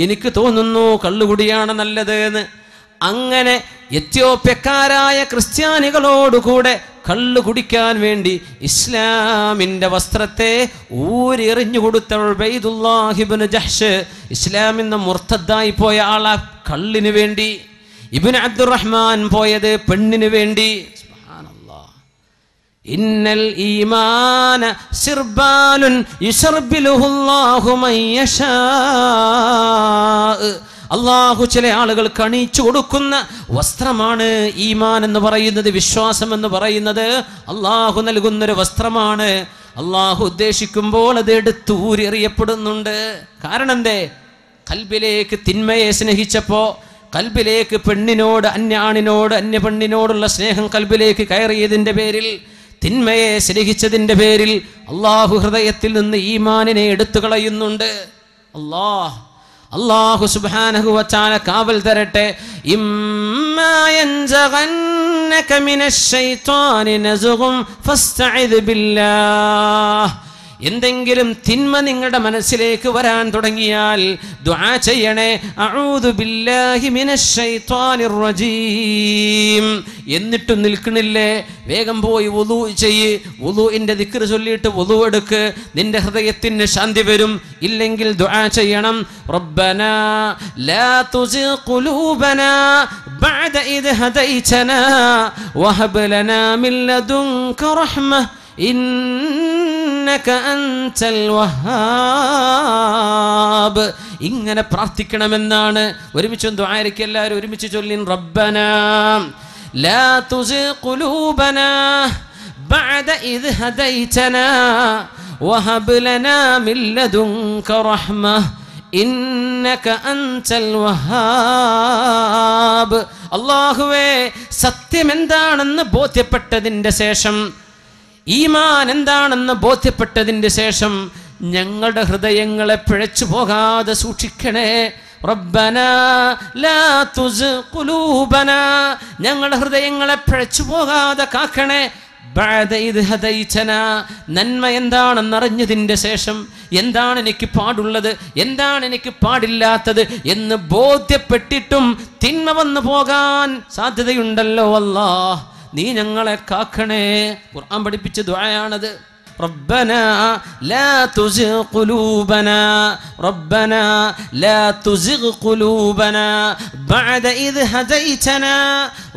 എനിക്ക് തോന്നുന്നു കള്ളുകുടിയാണ് നല്ലത് എന്ന്. അങ്ങനെ എത്യോപ്യക്കാരായ ക്രിസ്ത്യാനികളോടുകൂടെ കള്ളു കുടിക്കാൻ വേണ്ടി ഇസ്ലാമിൻ്റെ വസ്ത്രത്തെ ഊരെറിഞ്ഞു കൊടുത്ത ഉബൈദുല്ലാഹ് ഇബ്നു ജഹ്ഷ്, ഇസ്ലാമിൽ നിന്ന് മുർത്തദ്ദായി പോയ ആളാ കള്ളിന് വേണ്ടി. ഇബ്നു അബ്ദുറഹ്മാൻ പോയത് പെണ്ണിന് വേണ്ടി. ഇന്നൽ ഈമാന സിർബാലുൻ യുസർബിലുഹുല്ലാഹു മൻ യശാ. അള്ളാഹു ചില ആളുകൾ കണിച്ചു കൊടുക്കുന്ന വസ്ത്രമാണ് ഈമാൻ എന്ന് പറയുന്നത്, വിശ്വാസം എന്ന് പറയുന്നത് അള്ളാഹു നൽകുന്നൊരു വസ്ത്രമാണ്. അള്ളാഹു ഉദ്ദേശിക്കുമ്പോൾ അത് എടുത്തൂരെറിയപ്പെടുന്നുണ്ട്. കാരണം എന്തേ? കൽബിലേക്ക് തിന്മയെ സ്നേഹിച്ചപ്പോൾ, കൽബിലേക്ക് പെണ്ണിനോട്, അന്യാണിനോട്, അന്യ പെണ്ണിനോടുള്ള സ്നേഹം കൽബിലേക്ക് കയറിയതിൻ്റെ പേരിൽ, തിന്മയെ സ്നേഹിച്ചതിൻ്റെ പേരിൽ അള്ളാഹു ഹൃദയത്തിൽ നിന്ന് ഈമാനിനെ എടുത്തു കളയുന്നുണ്ട്. അല്ലാഹു സുബ്ഹാനഹു വ തആല കാവൽ തരട്ടെ. ഇമ്മാ യൻസഗന്നക മിനശ് ശൈത്വാനി നസ്ഗും ഫസ്തഇദ് ബില്ലാഹ്. എന്തെങ്കിലും തിന്മ നിങ്ങളുടെ മനസ്സിലേക്ക് വരാൻ തുടങ്ങിയാൽ ദുആ ചെയ്യണേ, അഊദു ബില്ലാഹി മിനശ് ശൈത്വാനിർ റജീം. എന്നിട്ടും നിൽക്കണില്ലേ? വേഗം പോയി വുളൂ ചെയ്യ്. വുളൂഇന്റെ ദിക്ർ ചൊല്ലിയിട്ട് വുളൂ എടുക്ക്, നിന്റെ ഹൃദയത്തിന് ശാന്തി വരും. ഇല്ലെങ്കിൽ ദുആ ചെയ്യണം, റബ്ബനാ ലാ തുസിഗ് ഖുലൂബനാ ബഅദ ഇദ് ഹദൈതനാ വഹബ് ലനാ മിൻ ലദുൻക റഹ്മ ഇന്നക അൻതൽ വഹാബ്. ഇങ്ങനെ പ്രാർത്ഥിക്കണമെന്നാണ്. ഒരുമിച്ച് ദുആയിരക്ക് എല്ലാവരും ഒരുമിച്ച് ചൊല്ലിൻ, റബ്ബനാ ലാ തുസിഗ് ഖുലൂബനാ ബഅദ ഇദ് ഹദൈതനാ വഹബ് ലനാ മിൻ ലദുൻക റഹ്മ ഇന്നക അൻതൽ വഹാബ്. അല്ലാഹുവേ, സത്യം എന്താണെന്ന് ബോധ്യപ്പെട്ടതിൻ്റെ ശേഷം, ഈമാൻ എന്താണെന്ന് ബോധ്യപ്പെട്ടതിൻ്റെ ശേഷം ഞങ്ങളുടെ ഹൃദയങ്ങളെ പിഴച്ചു പോകാതെ സൂക്ഷിക്കണേ. റബ്ബനാ ലാ തുസിഗ് ഖുലൂബനാ, ഞങ്ങളുടെ ഹൃദയങ്ങളെ പിഴച്ചു പോകാതെ കാക്കണേ. ബഅദ ഇദ് ഹദൈതനാ, നന്മ എന്താണെന്നറിഞ്ഞതിൻ്റെ ശേഷം, എന്താണ് എനിക്ക് പാടുള്ളത്, എന്താണ് എനിക്ക് പാടില്ലാത്തത് എന്ന് ബോധ്യപ്പെട്ടിട്ടും തിന്മ വന്നു പോകാൻ സാധ്യതയുണ്ടല്ലോ. അല്ലാഹ്, നീ ഞങ്ങളെ കാക്കണേ. ഖുർആൻ പഠിപ്പിച്ച ദുആയാണത്. ربنا لا تزغ قلوبنا ربنا لا تزغ قلوبنا بعد إذ هديتنا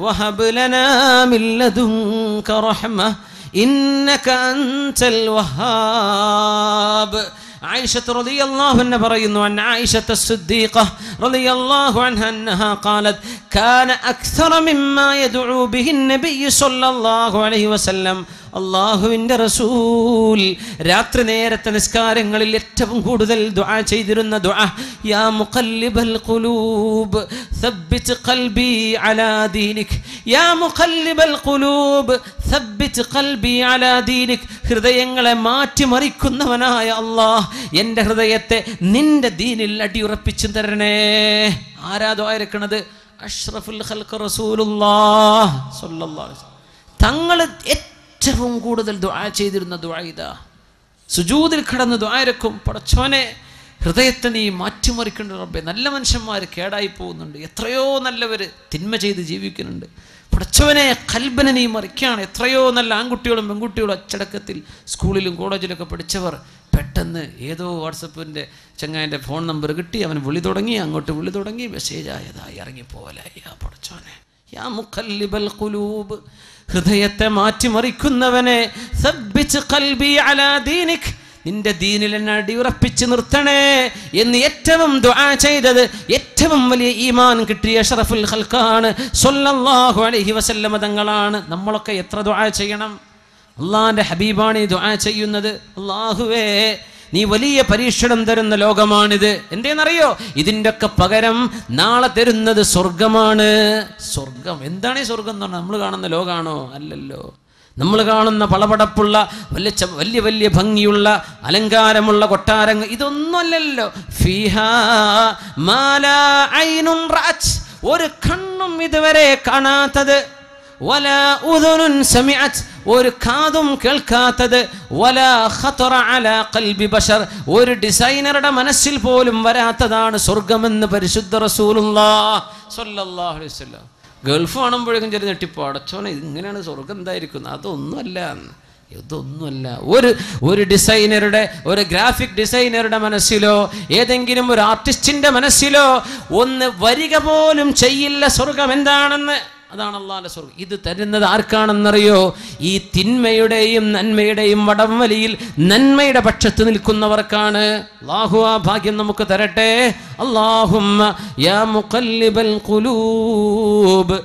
وهب لنا من لدنك رحمة إنك أنت الوهاب. عائشة رضي الله عنها പറയുന്നു عن عائشة الصديقة رضي الله عنها أنها قالت كان أكثر مما يدعو به النبي صلى الله عليه وسلم. അള്ളാഹുവിൻ്റെ റസൂൽ രാത്രി നേരത്തെ നിസ്കാരങ്ങളിൽ ഏറ്റവും കൂടുതൽ ദുആ ചെയ്തിരുന്ന ദുആ യാ മുഖല്ലിബൽ ഖുലൂബ് സബ്ബിത് ഖൽബി അലാ ദീനിക് യാ മുഖല്ലിബൽ ഖുലൂബ് സബ്ബിത് ഖൽബി അലാ ദീനിക്. ഹൃദയങ്ങളെ മാറ്റിമറിക്കുന്നവനായ അല്ലാഹ് എൻ്റെ ഹൃദയത്തെ നിന്റെ ദീനിൽ അടിയുറപ്പിച്ചു തരണേ. ആരാ ദുആ ഇറക്കുന്നത്? അഷ്റഫുൽ ഖൽഖ് റസൂലുള്ളാഹ് സ്വല്ലല്ലാഹു അലൈഹി വസല്ലം. തങ്ങൾ ഏറ്റവും കൂടുതൽ ദുആ ചെയ്തിരുന്ന ദുആ ഇതാ. സുജൂദിൽ കിടന്ന് ദുആ ഇറക്കും, പടച്ചോനെ ഹൃദയത്തെ നീ മാറ്റിമറിക്കേണ്ട റബ്ബേ. നല്ല മനുഷ്യന്മാർ കേടായി പോകുന്നുണ്ട്, എത്രയോ നല്ലവർ തിന്മ ചെയ്ത് ജീവിക്കുന്നുണ്ട്. പടച്ചവനെ ഖൽബിനെ നീ മറിക്കുകയാണ്. എത്രയോ നല്ല ആൺകുട്ടികളും പെൺകുട്ടികളും അച്ചടക്കത്തിൽ സ്കൂളിലും കോളേജിലൊക്കെ പഠിച്ചവർ പെട്ടെന്ന് ഏതോ വാട്സപ്പിൻ്റെ ചങ്ങാൻ്റെ ഫോൺ നമ്പർ കിട്ടി, അവൻ വിളി തുടങ്ങി, അങ്ങോട്ട് വിളി തുടങ്ങി, മെസ്സേജ് ആയതായി ഇറങ്ങിപ്പോലായി. യാ പടച്ചോനെ യാ മുഖല്ലിബൽ ഖുലൂബ്, ഹൃദയത്തെ മാറ്റിമറിക്കുന്നവനെ സബ്ബിത് ഖൽബി അലാ ദീനിക്, നിന്റെ ദീനിൽ എന്നെ അടിയുറപ്പിച്ച് നിർത്തണേ എന്ന് ഏറ്റവും ദുആ ചെയ്തത് ഏറ്റവും വലിയ ഈമാൻ കിട്ടിയ അഷ്റഫുൽ ഖൽഖാണ് സ്വല്ലല്ലാഹു അലൈഹി വസല്ലം തങ്ങളാണ്. നമ്മളൊക്കെ എത്ര ദുആ ചെയ്യണം? അള്ളാഹിൻ്റെ ഹബീബാണ് ഈ ദുആ ചെയ്യുന്നത്. അല്ലാഹുവേ നീ വലിയ പരീക്ഷണം തരുന്ന ലോകമാണിത്. എന്തേന്നറിയോ? ഇതിൻ്റെ ഒക്കെ പകരം നാളെ തരുന്നത് സ്വർഗമാണ്. സ്വർഗം എന്താണ്? ഈ സ്വർഗം എന്ന് പറഞ്ഞാൽ നമ്മൾ കാണുന്ന ലോകമാണോ? അല്ലല്ലോ. നമ്മൾ കാണുന്ന പളപടപ്പുള്ള വലിയ വലിയ ഭംഗിയുള്ള അലങ്കാരമുള്ള കൊട്ടാരങ്ങൾ ഇതൊന്നുമല്ലല്ലോ. ഫീഹാ മാ ലാ ഐനുൻ റഅത്, ഒരു കണ്ണും ഇതുവരെ കാണാത്തത്, വലാ ഉദുനുൻ സമിഅത്, ഒരു കാതും കേൾക്കാത്തത്, വലാ ഖതറ അലാ ഖൽബി ബശർ, ഒരു ഡിസൈനറുടെ മനസ്സിൽ പോലും വരാത്തതാണ് സ്വർഗമെന്ന് പരിശുദ്ധ റസൂലുള്ളാഹ് സ്വല്ലല്ലാഹു അലൈഹി വസല്ലം. ഗൾഫ് കാണുമ്പോഴേക്കും ചെറിയ നെട്ടിപ്പോ, അടച്ചോനെ ഇങ്ങനെയാണ് സ്വർഗം എന്തായിരിക്കുന്നത്? അതൊന്നുമല്ല, ഇതൊന്നുമല്ല. ഒരു ഡിസൈനറുടെ, ഒരു ഗ്രാഫിക് ഡിസൈനറുടെ മനസ്സിലോ ഏതെങ്കിലും ഒരു ആർട്ടിസ്റ്റിന്റെ മനസ്സിലോ ഒന്ന് വരിക പോലും ചെയ്യില്ല സ്വർഗം എന്താണെന്ന്. അതാണ് അല്ലാഹുവിന്റെ സ്വർഗം. ഇത് തരുന്നത് ആർക്കാണെന്നറിയോ? ഈ തിന്മയുടെയും നന്മയുടെയും വടംവലിയിൽ നന്മയുടെ പക്ഷത്ത് നിൽക്കുന്നവർക്കാണ്. അല്ലാഹു ആ ഭാഗ്യം നമുക്ക് തരട്ടെ. അല്ലാഹുമ്മ യാ മുഖല്ലിബൽ ഖുലൂബ്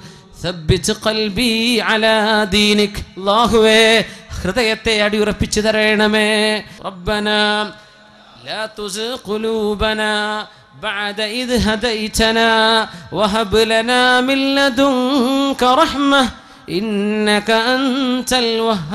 സബ്ബിത് ഖൽബി അലാ ദീനിക്. അല്ലാഹുവേ ഹൃദയത്തെ അടിയുറപ്പിച്ചു തരണമേ. റബ്ബനാ ലാ തുസിഗ് ഖുലൂബനാ بعد إذ هديتنا وهب لنا من لدنك رحمة إنك أنت الوهاب.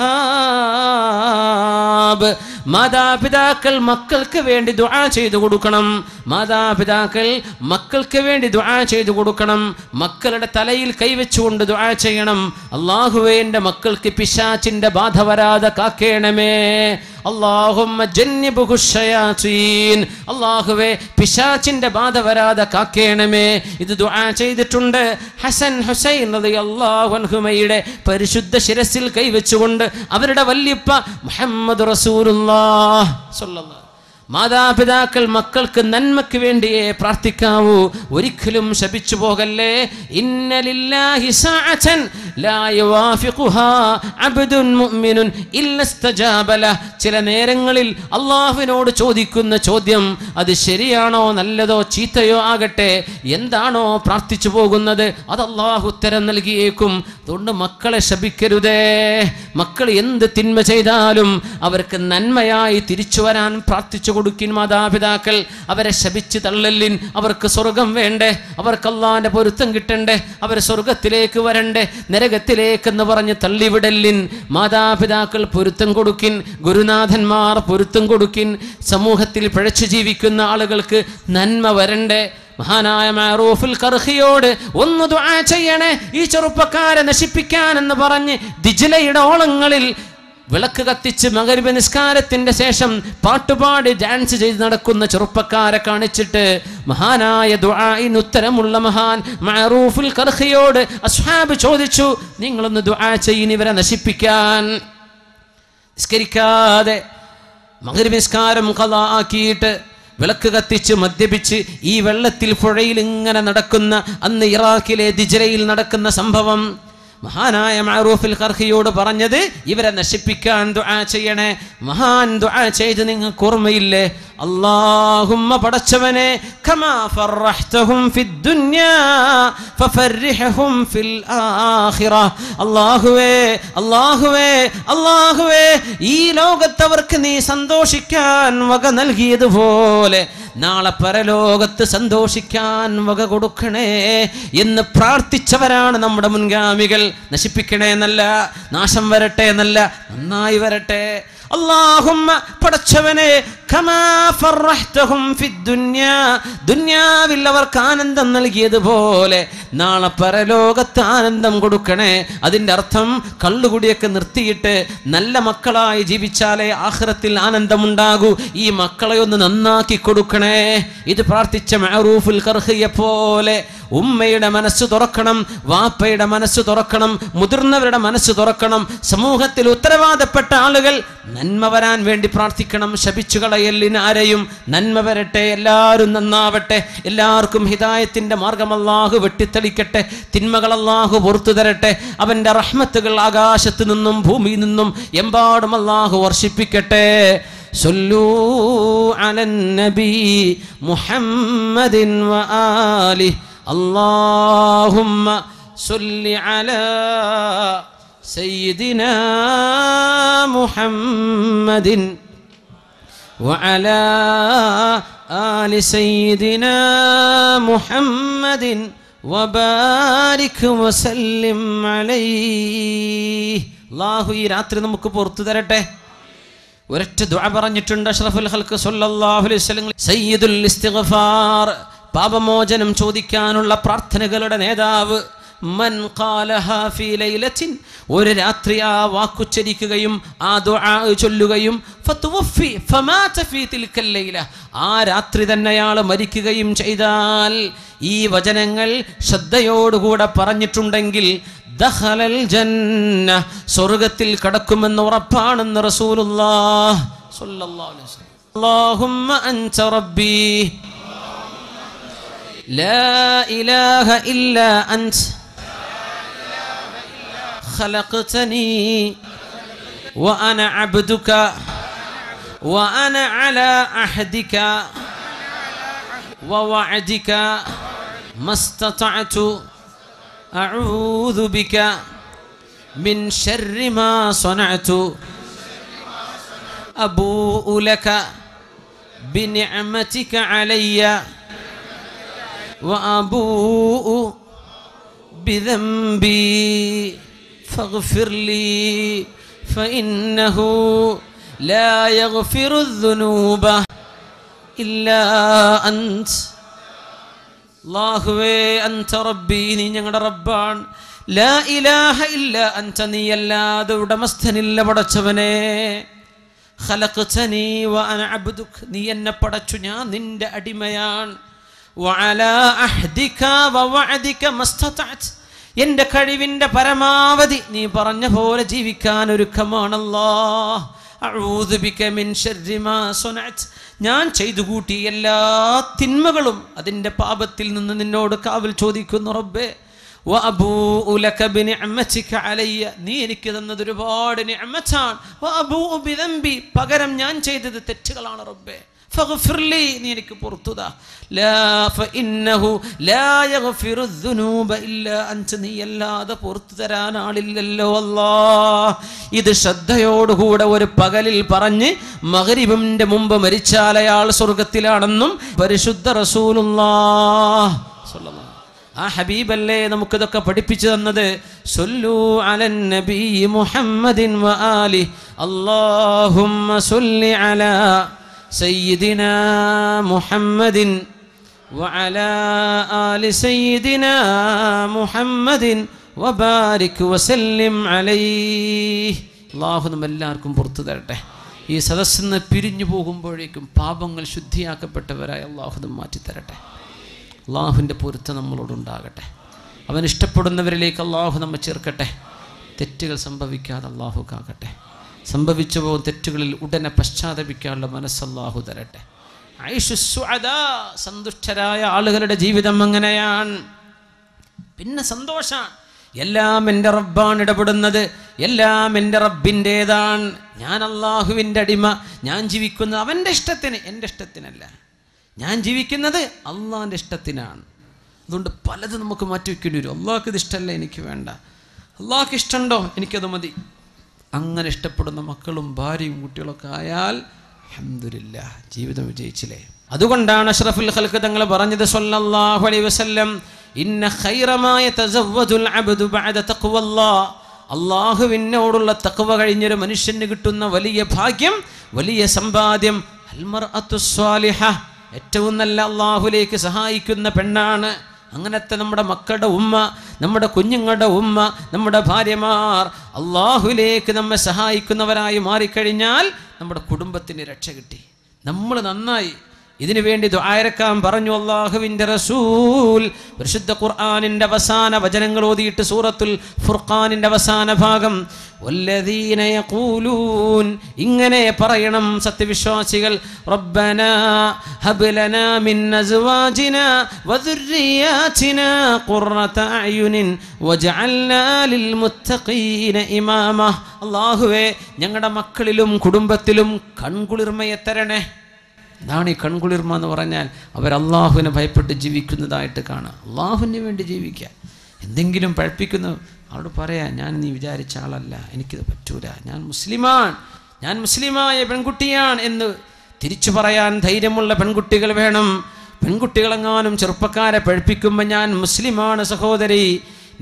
മാതാപിതാക്കൾ മക്കൾക്ക് വേണ്ടി ദുആ ചെയ്തു കൊടുക്കണം. മാതാപിതാക്കൾ മക്കൾക്ക് വേണ്ടി ദുആ ചെയ്തു കൊടുക്കണം. മക്കളുടെ തലയിൽ കൈവച്ചുകൊണ്ട് ദുആ ചെയ്യണം. അല്ലാഹുവേ എൻ്റെ മക്കൾക്ക് പിശാചിന്റെ ബാധ വരാതെ കാക്കേണമേ. അല്ലാഹുമ്മ ജന്നിബ്ഹു ശയാതീൻ. അല്ലാഹുവേ പിശാചിന്റെ ബാധ വരാതെ കാക്കേണമേ. ഇത് ദുആ ചെയ്തിട്ടുണ്ട്. ഹസൻ ഹുസൈൻ റളിയല്ലാഹു അൻഹുമയുടെ പരിശുദ്ധ ശിരസിൽ കൈവച്ചുകൊണ്ട് അവരുടെ വല്യപ്പ മുഹമ്മദ് റസൂലുള്ളാഹ് സ്വല്ലല്ലാഹു. മാതാപിതാക്കൾ മക്കൾക്ക് നന്മയ്ക്ക് വേണ്ടിയേ പ്രാർത്ഥിക്കാവൂ, ഒരിക്കലും ശപിച്ചു പോകല്ലേ. ഇന്ന ലില്ലാഹി സഅതൻ ലാ യവാഫിഖുഹാ അബ്ദുൻ മുഅ്മിനുൻ ഇല്ലാ ഇസ്തജാബ ലഹ്. ചില നേരങ്ങളിൽ അല്ലാഹുവിനോട് ചോദിക്കുന്ന ചോദ്യം അത് ശരിയാണോ നല്ലതോ ചീത്തയോ ആകട്ടെ, എന്താണോ പ്രാർത്ഥിച്ചു പോകുന്നത് അത് അല്ലാഹു ഉത്തരം നൽകിയേക്കും. അതുകൊണ്ട് മക്കളെ ശപിക്കരുതേ. മക്കൾ എന്ത് തിന്മ ചെയ്താലും അവർക്ക് നന്മയായി തിരിച്ചു വരാൻ പ്രാർത്ഥിച്ചു കൊടുക്കിൻ മാതാപിതാക്കൾ. അവരെ ശപിച്ച് തള്ളലിൻ. അവർക്ക് സ്വർഗം വേണ്ടേ? അവർക്ക് അല്ലാഹുവിന്റെ പൊരുത്തം കിട്ടണ്ടേ? അവർ സ്വർഗത്തിലേക്ക് വരണ്ടേ? നരകത്തിലേക്കെന്ന് പറഞ്ഞ് തള്ളിവിടലിൻ. മാതാപിതാക്കൾ പൊരുത്തം കൊടുക്കിൻ. ഗുരുനാഥന്മാർ പൊരുത്തം കൊടുക്കിൻ. സമൂഹത്തിൽ പിഴച്ചു ജീവിക്കുന്ന ആളുകൾക്ക് നന്മ വരണ്ടേ? മഹാനായ മഅറൂഫുൽ ഖർഖിയോട് ഒന്ന് ദുആ ചെയ്യണേ ഈ ചെറുപ്പക്കാരെ നശിപ്പിക്കാൻ എന്ന് പറഞ്ഞ് ദിജ്ലയുടെ ഓളങ്ങളിൽ വിളക്ക് കത്തിച്ച് മഗ്‌രിബ് നിസ്കാരത്തിന്റെ ശേഷം പാട്ടുപാടി ഡാൻസ് ചെയ്ത് നടക്കുന്ന ചെറുപ്പക്കാരെ കാണിച്ചിട്ട് മഹാനായ ദുആഇന് ഉത്തരമുള്ള മഹാൻ മഅറൂഫുൽ ഖർഖിയോട് അസ്ഹാബ് ചോദിച്ചു, നിങ്ങളൊന്ന് ദുആ ചെയ്യിൻ ഇവരെ നശിപ്പിക്കാൻ. നിസ്കരിക്കാതെ മഗ്‌രിബ് നിസ്കാരം ഖളാ ആക്കിയിട്ട് വിളക്ക് കത്തിച്ച് മദ്യപിച്ച് ഈ വെള്ളത്തിൽ പുഴയിൽ ഇങ്ങനെ നടക്കുന്ന, അന്ന് ഇറാഖിലെ ദിജ്റയിൽ നടക്കുന്ന സംഭവം മഹാനായ മഅറൂഫുൽ ഖർഖിയോട് പറഞ്ഞത്, ഇവരെ നശിപ്പിക്കാൻ ദുആ ചെയ്യണേ. മഹാൻ ദുആ ചെയ്ത് നിങ്ങൾക്ക് ഓർമ്മയില്ലേ? അല്ലാഹുമ്മ പടച്ചവനെ കമാ ഫർറഹ്തഹും ഫിദ്ദുനിയാ ഫഫർരിഹും ഫിൽ ആഖിറ. അല്ലാഹുവേ അല്ലാഹുവേ അല്ലാഹുവേ, ഈ ലോകത്തവർക്ക് നീ സന്തോഷിക്കാൻ വക നൽകിയതുപോലെ നാളെ പരലോകത്ത് സന്തോഷിക്കാൻ വക കൊടുക്കണേ എന്ന് പ്രാർത്ഥിച്ചവരാണ് നമ്മുടെ മുൻഗാമികൾ. നശിപ്പിക്കണേ എന്നല്ല, നാശം വരട്ടെ എന്നല്ല, നന്നായി വരട്ടെ. അല്ലാഹുമ്മ പടച്ചവനെ കമാ ഫർറഹ്തഹും ഫിദ്ദുനിയാ, ദുനിയാവിൽ അവർക്ക് ആനന്ദം നൽകിയതുപോലെ നാളെ പരലോകത്ത് ആനന്ദം കൊടുക്കണേ. അതിൻ്റെ അർത്ഥം കള്ളുകുടിയൊക്കെ നിർത്തിയിട്ട് നല്ല മക്കളായി ജീവിച്ചാലേ ആഖിറത്തിൽ ആനന്ദമുണ്ടാകൂ. ഈ മക്കളെ ഒന്ന് നന്നാക്കി കൊടുക്കണേ. ഇത് പ്രാർത്ഥിച്ച മഅറൂഫുൽ ഖർഖിയെ പോലെ ഉമ്മയുടെ മനസ്സ് തുറക്കണം, വാപ്പയുടെ മനസ്സ് തുറക്കണം, മുതിർന്നവരുടെ മനസ്സ് തുറക്കണം. സമൂഹത്തിൽ ഉത്തരവാദപ്പെട്ട ആളുകൾ നന്മ വരാൻ വേണ്ടി പ്രാർത്ഥിക്കണം. ശപിച്ചു കളയലിന് ആരെയും. നന്മ വരട്ടെ, എല്ലാവരും നന്നാവട്ടെ, എല്ലാവർക്കും ഹിദായത്തിന്റെ മാർഗം അല്ലാഹു വെട്ടിത്തെളിക്കട്ടെ, തിന്മകൾ അല്ലാഹു പുറത്തു തരട്ടെ, അവന്റെ റഹ്മത്തുകൾ ആകാശത്ത് നിന്നും ഭൂമിയിൽ നിന്നും എമ്പാടും അല്ലാഹു വർഷിപ്പിക്കട്ടെ. സല്ലൂ അലൻ നബി മുഹമ്മദിൻ വആലിഹി اللهم صل على سيدنا محمد وعلى آل سيدنا محمد وبارك وسلم عليه. അല്ലാഹു ഈ രാത്രി നമുക്ക് പുറത്തു തരട്ടെ. ഒരൊറ്റ ദുആ പറഞ്ഞിട്ടുണ്ട് അഷ്റഫുൽ ഖൽഖ് സല്ലല്ലാഹു അലൈഹി വസല്ലം, സയ്യിദുൽ ഇസ്തിഗ്ഫാർ, പാപമോചനം ചോദിക്കാനുള്ള പ്രാർത്ഥനകളുടെ നേതാവ്. മൻ ഖാലഹാ ഫീ ലൈലത്തിൻ, ഒരു രാത്രി ആ വാക്കുച്ചരിക്കുകയും ആ ദുആ ചൊല്ലുകയും ഫതുവഫി ഫമാത ഫീ തിൽക്കൽ ലൈല, ആ രാത്രി തന്നെ അയാൾ മരിക്കുകയും ചെയ്താൽ, ഈ വചനങ്ങൾ ശ്രദ്ധയോടുകൂടെ പറഞ്ഞിട്ടുണ്ടെങ്കിൽ ദഖലൽ ജന്ന, സ്വർഗ്ഗത്തിൽ കടക്കുമെന്ന് ഉറപ്പാണെന്ന് റസൂലുള്ളാഹി സ്വല്ലല്ലാഹു അലൈഹി വസല്ലം. അല്ലാഹുമ്മ അൻത റബ്ബി لا إله إلا أنت خلقتني وأنا عبدك وأنا على عهدك ووعدك ما استطعت أعوذ بك من شر ما صنعت أبوء لك بنعمتك علي وأبوء بذنبي فاغفر لي فإنه لا يغفر الذنوب إلا أنت. അല്ലാഹുവേ അൻത റബ്ബി, നീ ഞങ്ങളുടെ റബ്ബാണ്. ലാ ഇലാഹ ഇല്ലാ അൻത, നീയല്ലാതെ ഉടമസ്ഥനില്ല പടച്ചവനെ. ഖലഖ്തനി വഅന അബ്ദുക, നീ എന്നെ പടച്ചു, ഞാൻ നിന്റെ അടിമയാണ്. വഅലാ അഹ്ദിക വവഅദിക മസ്തതഅത്, എൻ്റെ കഴിവിൻ്റെ പരമാവധി നീ പറഞ്ഞ പോലെ ജീവിക്കാൻ ഒരുക്കമാണല്ലാഹ്. അഊദു ബിക മിൻ ശർരി മാ സനഅത്, ഞാൻ ചെയ്തു കൂട്ടി എല്ലാ തിന്മകളും അതിൻ്റെ പാപത്തിൽ നിന്ന് നിന്നോട് കാവൽ ചോദിക്കുന്നു റബ്ബേ. വഅബൂഉ ലക ബിനിഅമതിക അലയ്യ, നീ എനിക്ക് തന്നത് ഒരുപാട് നിഅമത്താണ്. വഅബൂഉ ബിദംബി, പകരം ഞാൻ ചെയ്തത് തെറ്റുകളാണ് റബ്ബേ. ഫഗ്ഫിർ ലി, നീ എനിക്ക് പുറത്തുതാ. ലാ ഫഇന്നഹു ലാ യഗ്ഫിറു ദുനൂബ ഇല്ലാ അൻത, നീയല്ലാതെ പുറത്തു തരാൻ ആളില്ലല്ലോ അല്ലാഹ്. ഇത് ശ്രദ്ധയോടുകൂടെ ഒരു പകലിൽ പറഞ്ഞ് മഗ്രിബിന്റെ മുമ്പ് മരിച്ചാൽ അയാൾ സ്വർഗത്തിലാണെന്നും പരിശുദ്ധ റസൂലുള്ളാഹി സ്വല്ലല്ലാഹു, ആ ഹബീബല്ലേ നമുക്കിതൊക്കെ പഠിപ്പിച്ചു തന്നത്. സല്ലു അലൻ നബി മുഹമ്മദിൻ വആലിഹി അല്ലാഹുമ്മ സല്ലി അലാ سيدنا محمد وعلى آل سيدنا محمد وبارك وسلم عليه. അല്ലാഹു നമ്മെല്ലാവർക്കും പുറത്തു തരട്ടെ. ഈ സദസ്സിൽ നിന്ന് പിരിഞ്ഞു പോകുമ്പോഴേക്കും പാപങ്ങൾ ശുദ്ധിയാക്കപ്പെട്ടവരായി അല്ലാഹു നമ്മെ മാറ്റിത്തരട്ടെ. അല്ലാഹുവിൻ്റെ പൊരുത്തം നമ്മളോടുണ്ടാകട്ടെ. അവൻ ഇഷ്ടപ്പെടുന്നവരിലേക്ക് അല്ലാഹു നമ്മെ ചേർക്കട്ടെ. തെറ്റുകൾ സംഭവിക്കാതെ അല്ലാഹു കാക്കട്ടെ. സംഭവിച്ചു പോകും തെറ്റുകളിൽ ഉടനെ പശ്ചാത്തപിക്കാനുള്ള മനസ്സ് അല്ലാഹു തരട്ടെ. ഐഷു സുഅദാ, സന്തുഷ്ടരായ ആളുകളുടെ ജീവിതം അങ്ങനെയാണ്. പിന്നെ സന്തോഷമാണ്. എല്ലാം എൻ്റെ റബ്ബാണ് ഇടപെടുന്നത്, എല്ലാം എൻ്റെ റബ്ബിൻ്റേതാണ്. ഞാൻ അള്ളാഹുവിൻ്റെ അടിമ, ഞാൻ ജീവിക്കുന്നത് അവൻ്റെ ഇഷ്ടത്തിന്, എൻ്റെ ഇഷ്ടത്തിനല്ല. ഞാൻ ജീവിക്കുന്നത് അള്ളാഹിൻ്റെ ഇഷ്ടത്തിനാണ്. അതുകൊണ്ട് പലതും നമുക്ക് മാറ്റി വയ്ക്കേണ്ടി വരും. അള്ളാഹ്ക്ക് ഇത് ഇഷ്ടമല്ല, എനിക്ക് വേണ്ട. അള്ളാഹ്ക്ക് ഇഷ്ടമുണ്ടോ, എനിക്കത് മതി. അങ്ങനെ ഇഷ്ടപ്പെടുന്ന മക്കളും ഭാര്യയും കുട്ടികളൊക്കെ ആയാൽ അൽഹംദുലില്ലാഹ്, ജീവിതം വിജയിച്ചില്ലേ. അതുകൊണ്ടാണ് അഷ്റഫുൽ ഖൽഖ് തങ്ങൾ പറഞ്ഞത് സ്വല്ലല്ലാഹു അലൈഹി വസല്ലം, ഇന്ന ഖൈറ മാ യതസവ്വജുൽ അബ്ദു ബഅദ തഖ്വല്ലാഹ്, അല്ലാഹുവിനോടുള്ള തഖ്വ കഴിഞ്ഞൊരു മനുഷ്യന് കിട്ടുന്ന വലിയ ഭാഗ്യം, വലിയ സമ്പാദ്യം അൽ മർഅത്തു സ്വാലിഹ, ഏറ്റവും നല്ല അല്ലാഹുവിലേക്ക് സഹായിക്കുന്ന പെണ്ണാണ്. അങ്ങനത്തെ നമ്മുടെ മക്കളുടെ ഉമ്മ, നമ്മുടെ കുഞ്ഞുങ്ങളുടെ ഉമ്മ, നമ്മുടെ ഭാര്യമാർ അല്ലാഹുവിലേക്ക് നമ്മെ സഹായിക്കുന്നവരായി മാറിക്കഴിഞ്ഞാൽ നമ്മുടെ കുടുംബത്തിന് രക്ഷ കിട്ടി, നമ്മൾ നന്നായി. ഇതിനു വേണ്ടി ദുആയിരക്കാൻ പറഞ്ഞു അല്ലാഹുവിൻ്റെ റസൂൽ. പരിശുദ്ധ ഖുർആനിൻ്റെ അവസാന വചനങ്ങൾ ഓതിയിട്ട് സൂറത്തുൽ ഫുർഖാനിൻ്റെ അവസാന ഭാഗം, വല്ലദീന യഖൂലൂൻ, ഇങ്ങനെ പറയണം സത്യവിശ്വാസികൾ, റബ്ബനാ ഹബ് ലനാ മിൻ അസ്വാജിനാ വദുർരിയാതിനാ ഖുർറത അയുനിൻ വജഅൽനാ ലിൽ മുത്തഖീന ഇമാമ. അല്ലാഹുവേ, ഞങ്ങളുടെ മക്കളിലും കുടുംബത്തിലും കൺകുളിർമയെ തരണേ. ഇതാണ് ഈ കൺകുളിർമ എന്ന് പറഞ്ഞാൽ, അവർ അള്ളാഹുവിനെ ഭയപ്പെട്ട് ജീവിക്കുന്നതായിട്ട് കാണാം. അള്ളാഹുവിന് വേണ്ടി ജീവിക്കുക. എന്തെങ്കിലും പഴപ്പിക്കുന്നു അവരോട് പറയാം, ഞാൻ നീ വിചാരിച്ച ആളല്ല, എനിക്കിത് പറ്റൂല, ഞാൻ മുസ്ലിമാണ്, ഞാൻ മുസ്ലിമായ പെൺകുട്ടിയാണ് എന്ന് തിരിച്ചു പറയാൻ ധൈര്യമുള്ള പെൺകുട്ടികൾ വേണം. പെൺകുട്ടികളെങ്ങാനും ചെറുപ്പക്കാരെ പഴപ്പിക്കുമ്പോൾ ഞാൻ മുസ്ലിമാണ് സഹോദരി,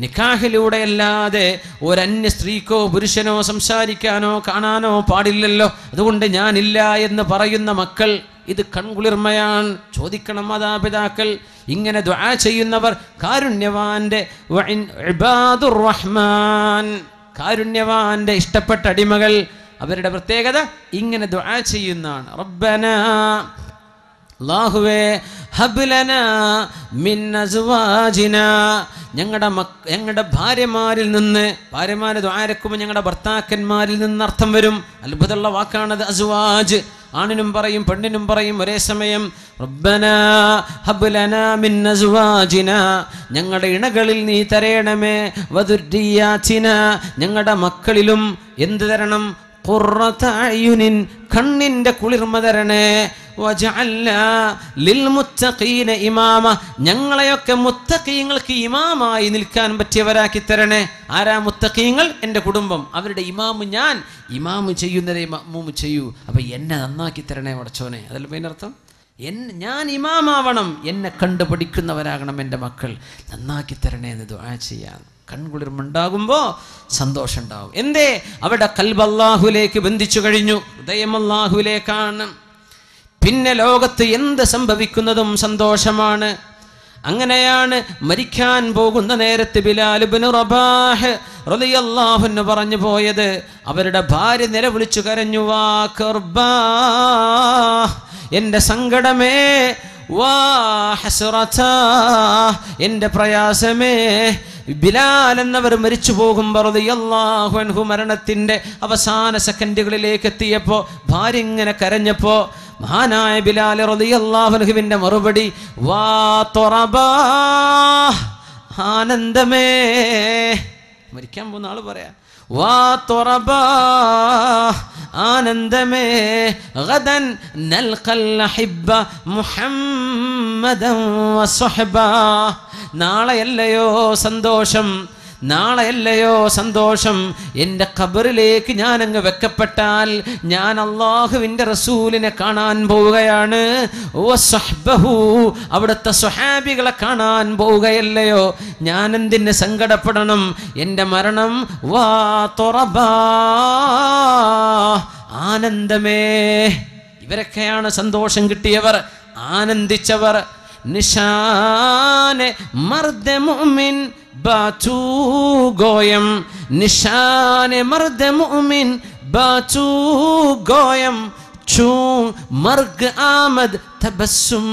നിക്കാഹിലൂടെ അല്ലാതെ ഒരന്യ സ്ത്രീക്കോ പുരുഷനോ സംസാരിക്കാനോ കാണാനോ പാടില്ലല്ലോ, അതുകൊണ്ട് ഞാനില്ല എന്ന് പറയുന്ന മക്കൾ, ഇത് കൺകുളിർമയാണ്. ചോദിക്കണം മാതാപിതാക്കൾ. ഇങ്ങനെ ദുആ ചെയ്യുന്നവർ കാരുണ്യവാന്റെ ഇബാദുർ റഹ്മാൻ, കാരുണ്യവാന്റെ ഇഷ്ടപ്പെട്ട അടിമകൾ. അവരുടെ പ്രത്യേകത ഇങ്ങനെ ദുആ ചെയ്യുന്നതാണ്. റബ്ബനാ, അല്ലാഹുവേ, ഹബ് ലനാ മിൻ അസ്വാജിനാ, ഞങ്ങളുടെ ഭാര്യമാരിൽ നിന്ന്, ഭാര്യമാരെ ദുആരക്കുമ്പോൾ ഞങ്ങളുടെ ഭർത്താക്കന്മാരിൽ നിന്ന് അർത്ഥം വരും. അത്ഭുതമുള്ള വാക്കാണത് അസ്വാജ്. ആണിനും പറയും പെണ്ണിനും പറയും ഒരേ സമയം. റബ്ബനാ ഹബ് ലനാ മിൻ അസ്വാജിനാ, ഞങ്ങളുടെ ഇണകളിൽ നീ തരേണമേ, വദുർരിയാതിനാ, ഞങ്ങളുടെ മക്കളിലും എന്ത് തരണം, ഖുർറത അയുനിൻ, കണ്ണിൻ്റെ കുളിർമ തരണേ, വജഅൽനാ ലിൽ മുത്തഖീന ഇമാമ, ഞങ്ങളെയൊക്കെ മുത്തഖീങ്ങൾക്ക് ഇമാമായി നിൽക്കാൻ പറ്റിയവരാക്കി തരണേ. ആരാ മുത്തഖീങ്ങൾ? എൻ്റെ കുടുംബം. അവരുടെ ഇമാമ് ഞാൻ, ഇമാമ് ചെയ്യുന്നതേ മഅ്മൂമ് ചെയ്യൂ. അപ്പം എന്നെ നന്നാക്കി തരണേ പടച്ചോനെ. അതല്ല അതിനർത്ഥം, ഞാൻ ഇമാമാവണം, എന്നെ കണ്ടു പഠിക്കുന്നവരാകണം എൻ്റെ മക്കൾ, നന്നാക്കി തരണേ എന്ന് ദുആ ചെയ്യാൻ. കൺകുളിർമുണ്ടാകുമ്പോൾ സന്തോഷം ഉണ്ടാവും. എന്തേ? അവിടെ ഖൽബ് അല്ലാഹുവിലേക്ക് ബന്ധിച്ചു കഴിഞ്ഞു, ഹൃദയം അല്ലാഹുവിലേക്കാണ്. പിന്നെ ലോകത്ത് എന്ത് സംഭവിക്കുന്നതും സന്തോഷമാണ്. അങ്ങനെയാണ് മരിക്കാൻ പോകുന്ന നേരത്ത് ബിലാൽ ഇബ്നു റബാഹ് റളിയല്ലാഹു അൻഹു പറഞ്ഞു പോയത്, അവരുടെ ഭാര്യ നിലവിളിച്ചു കരഞ്ഞു, വാ കർബാ, എൻ്റെ സങ്കടമേ, വാ ഹസ്റതാ, എൻ്റെ പ്രയാസമേ. ബിലാൽ എന്നവർ മരിച്ചു പോകുമ്പോൾ റളിയല്ലാഹു അൻഹു മരണത്തിൻ്റെ അവസാന സെക്കൻഡുകളിലേക്ക് എത്തിയപ്പോൾ, ഭാര്യ ഇങ്ങനെ കരഞ്ഞപ്പോൾ മഹാനായ ബിലാൽ റളിയല്ലാഹു അൻഹുവിൻ്റെ മറുപടി, വാ തൊറബാ, ആനന്ദമേ. മരിക്കാൻ പോകുന്ന ആള് പറയാ, വാ തൊറബാ, ആനന്ദമേ, ഗദൻ നൽഖൽ അഹിബ്ബ മുഹമ്മദൻ വസ്വഹബാ, നാളെയല്ലയോ സന്തോഷം, നാളെയല്ലയോ സന്തോഷം, എൻ്റെ ഖബറിലേക്ക് ഞാനങ്ങ് വെക്കപ്പെട്ടാൽ ഞാൻ അല്ലാഹുവിൻ്റെ റസൂലിനെ കാണാൻ പോവുകയാണ്, വസ്വഹ്ബഹു, അവിടുത്തെ സ്വഹാബികളെ കാണാൻ പോവുകയല്ലയോ, ഞാൻ എന്തിന് സങ്കടപ്പെടണം, എൻ്റെ മരണം വാ തൊറബാ, ആനന്ദമേ. ഇവരൊക്കെയാണ് സന്തോഷം കിട്ടിയവർ, ആനന്ദിച്ചവർ. നിശാനെ മർദ മുഅ്മിൻ ബാതു ഗോയം, നിശാനെ മർദ മുഅ്മിൻ ബാതു ഗോയം, ചൂം മർഗ് ആമദ് തബസ്സും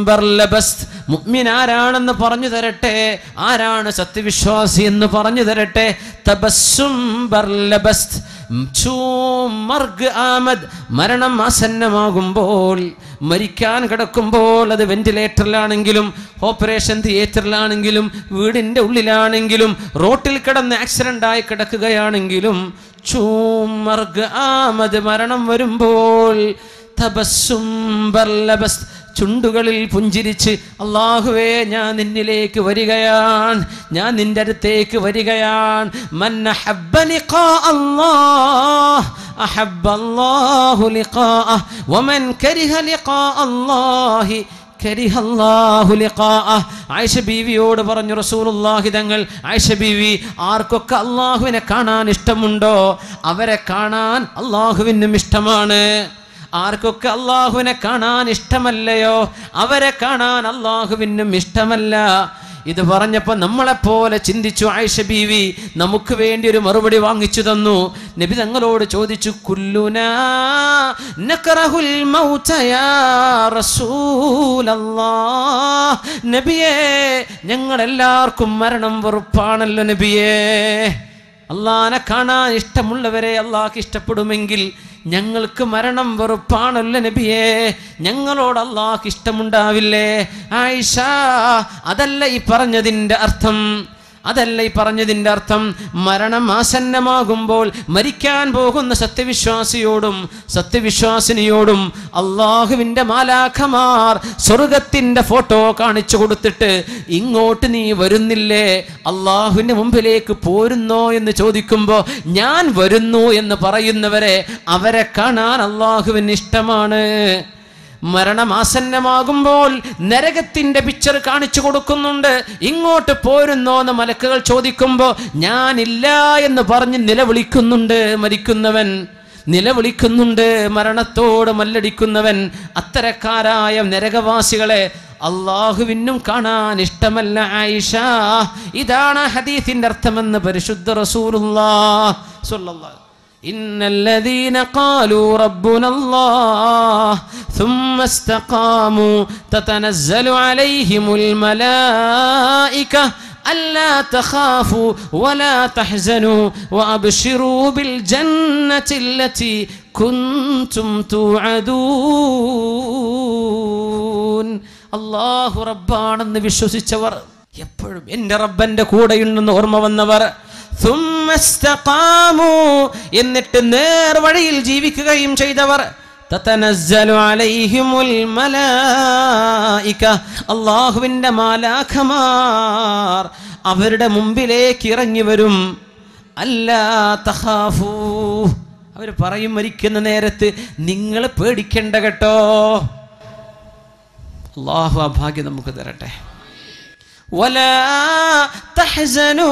ബർലബസ്ത്. മുഅ്മിൻ ആരാണെന്ന് പറഞ്ഞു തരട്ടെ, ആരാണ് സത്യവിശ്വാസി എന്ന് പറഞ്ഞു തരട്ടെ. തബസ്സും ബർലബസ്ത്. മരണം ആസന്നമാകുമ്പോൾ, മരിക്കാൻ കിടക്കുമ്പോൾ, അത് വെന്റിലേറ്ററിലാണെങ്കിലും ഓപ്പറേഷൻ തിയേറ്ററിലാണെങ്കിലും വീടിൻ്റെ ഉള്ളിലാണെങ്കിലും റോട്ടിൽ കിടന്ന് ആക്സിഡൻ്റ് ആയി കിടക്കുകയാണെങ്കിലും, മരണം വരുമ്പോൾ തബസ്സും ബർലബസ്ത്, ചുണ്ടുകളിൽ പുഞ്ചിരിച്ച് അല്ലാഹുവേ ഞാൻ നിന്നിലേക്ക് വരികയാണ്, ഞാൻ നിന്റെ അടുത്തേക്ക് വരികയാണ്. മൻ അഹബ്ബ ലിഖാ അല്ലാഹ് അഹബ്ബ അല്ലാഹു ലിഖാഅഹ് വമൻ കരിഹ ലിഖാ അല്ലാഹി കരിഹ അല്ലാഹു ലിഖാഅഹ്. ആയിഷ ബീവിയോട് പറഞ്ഞു റസൂലുള്ളാഹി തങ്ങൾ, ആയിഷ ബീവി, ആർക്കൊക്കെ അല്ലാഹുവിനെ കാണാൻ ഇഷ്ടമുണ്ടോ അവരെ കാണാൻ അല്ലാഹുവിനും ഇഷ്ടമാണ്. ആർക്കൊക്കെ അല്ലാഹുവിനെ കാണാൻ ഇഷ്ടമല്ലയോ അവരെ കാണാൻ അല്ലാഹുവിനും ഇഷ്ടമല്ല. ഇത് പറഞ്ഞപ്പോൾ നമ്മളെപ്പോലെ ചിന്തിച്ചു ആയിഷ ബീവി. നമുക്ക് വേണ്ടി ഒരു മറുപടി വാങ്ങിച്ചു തന്നു. നബി തങ്ങളോട് ചോദിച്ചു, കുല്ലുനാ നക്റഹുൽ മൗത യാ റസൂലല്ലാഹ്. നബിയേ, ഞങ്ങളെല്ലാവർക്കും മരണം വെറുപ്പാണല്ലോ നബിയേ. അള്ളാഹനെ കാണാൻ ഇഷ്ടമുള്ളവരെ അള്ളാഹ്ക്ക് ഇഷ്ടപ്പെടുമെങ്കിൽ ഞങ്ങൾക്ക് മരണം വെറുപ്പാണല്ലോ നബിയേ, ഞങ്ങളോട് അള്ളാഹ്ക്ക് ഇഷ്ടമുണ്ടാവില്ലേ? ആയിഷ, അതല്ല ഈ പറഞ്ഞതിൻ്റെ അർത്ഥം, അതല്ല ഈ പറഞ്ഞതിൻ്റെ അർത്ഥം. മരണം ആസന്നമാകുമ്പോൾ മരിക്കാൻ പോകുന്ന സത്യവിശ്വാസിയോടും സത്യവിശ്വാസിനിയോടും അള്ളാഹുവിൻ്റെ മാലാഖമാർ സ്വർഗത്തിൻ്റെ ഫോട്ടോ കാണിച്ചു കൊടുത്തിട്ട്, ഇങ്ങോട്ട് നീ വരുന്നില്ലേ, അള്ളാഹുവിൻ്റെ മുമ്പിലേക്ക് പോരുന്നോ എന്ന് ചോദിക്കുമ്പോൾ ഞാൻ വരുന്നു എന്ന് പറയുന്നവരെ, അവരെ കാണാൻ അള്ളാഹുവിന് ഇഷ്ടമാണ്. മരണമാസന്നമാകുമ്പോൾ നരകത്തിന്റെ പിക്ചർ കാണിച്ചു കൊടുക്കുന്നുണ്ട്. ഇങ്ങോട്ട് പോരുന്നോ എന്ന് മലക്കുകൾ ചോദിക്കുമ്പോൾ ഞാനില്ല എന്ന് പറഞ്ഞ് നിലവിളിക്കുന്നുണ്ട്. മരിക്കുന്നവൻ നിലവിളിക്കുന്നുണ്ട്, മരണത്തോട് മല്ലടിക്കുന്നവൻ. അത്തരക്കാരായ നരകവാസികളെ അള്ളാഹുവിനും കാണാൻ ഇഷ്ടമല്ല ആയിഷ. ഇതാണ് ഹദീസിന്റെ അർത്ഥമെന്ന് പരിശുദ്ധ റസൂലുള്ളാഹി സ്വല്ലല്ലാഹു. إن الذين قالوا ربنا الله ثم استقاموا تتنزل عليهم الملائكة ألا تخافوا ولا تحزنوا وأبشروا بالجنة التي كنتم توعدون. الله റബ്ബാണെന്ന് വിശ്വസിച്ചവർ, എപ്പോഴും എൻ്റെ റബ്ബന്റെ കൂടെയുണ്ടെന്ന് ഓർമ്മ വന്നവർ, എന്നിട്ട് നേർവഴിയിൽ ജീവിക്കുകയും ചെയ്തവർ, തതനസ്സലു അലൈഹിമുൽ മലായിക, അല്ലാഹുവിൻ്റെ മാലാഖമാർ അവരുടെ മുമ്പിലേക്ക് ഇറങ്ങി വരും. അല്ലാ തഖാഫൂ, അവർ പറയും മരിക്കുന്ന നേരത്ത്, നിങ്ങൾ പേടിക്കണ്ട കേട്ടോ. അല്ലാഹു ആ ഭാഗ്യം നമുക്ക് തരട്ടെ. വലാ തഹ്സനൂ,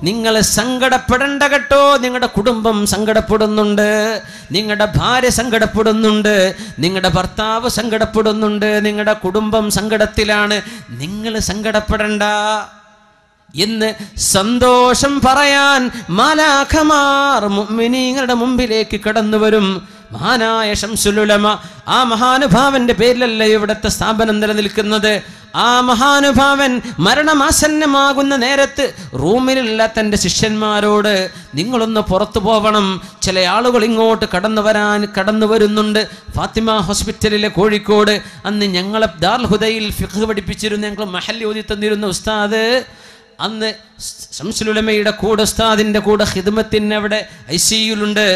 നിങ്ങൾ സങ്കടപ്പെടണ്ട കേട്ടോ. നിങ്ങളുടെ കുടുംബം സങ്കടപ്പെടുന്നുണ്ട്, നിങ്ങളുടെ ഭാര്യ സങ്കടപ്പെടുന്നുണ്ട്, നിങ്ങളുടെ ഭർത്താവ് സങ്കടപ്പെടുന്നുണ്ട്, നിങ്ങളുടെ കുടുംബം സങ്കടത്തിലാണ്, നിങ്ങൾ സങ്കടപ്പെടണ്ട എന്ന് സന്തോഷം പറയാൻ മാലാഖമാർ മുഅ്മിനീങ്ങളുടെ മുമ്പിലേക്ക് കടന്നു വരും. മഹാനായ ശംസുൽ ഉലമ, ആ മഹാനുഭാവന്റെ പേരിലല്ല ഇവിടുത്തെ സ്ഥാപനം നിലനിൽക്കുന്നത്. ആ മഹാനുഭാവൻ മരണമാസന്നമാകുന്ന നേരത്ത് റൂമിലുള്ള തൻ്റെ ശിഷ്യന്മാരോട്, നിങ്ങളൊന്ന് പുറത്തു പോവണം, ചില ആളുകൾ ഇങ്ങോട്ട് കടന്നു വരുന്നുണ്ട്. ഫാത്തിമ ഹോസ്പിറ്റലിലെ കോഴിക്കോട്, അന്ന് ഞങ്ങളെ ദാറുൽ ഹുദയിൽ ഫിഖ് പഠിപ്പിച്ചിരുന്ന, ഞങ്ങൾ മഹല്ലി ഓതി തന്നിരുന്ന ഉസ്താദ്, അന്ന് ശംസുൽ ഉലമയുടെ കൂടെ ഉസ്താദിൻ്റെ കൂടെ ഖിദ്മത്തിന് അവിടെ ICUലുണ്ട്.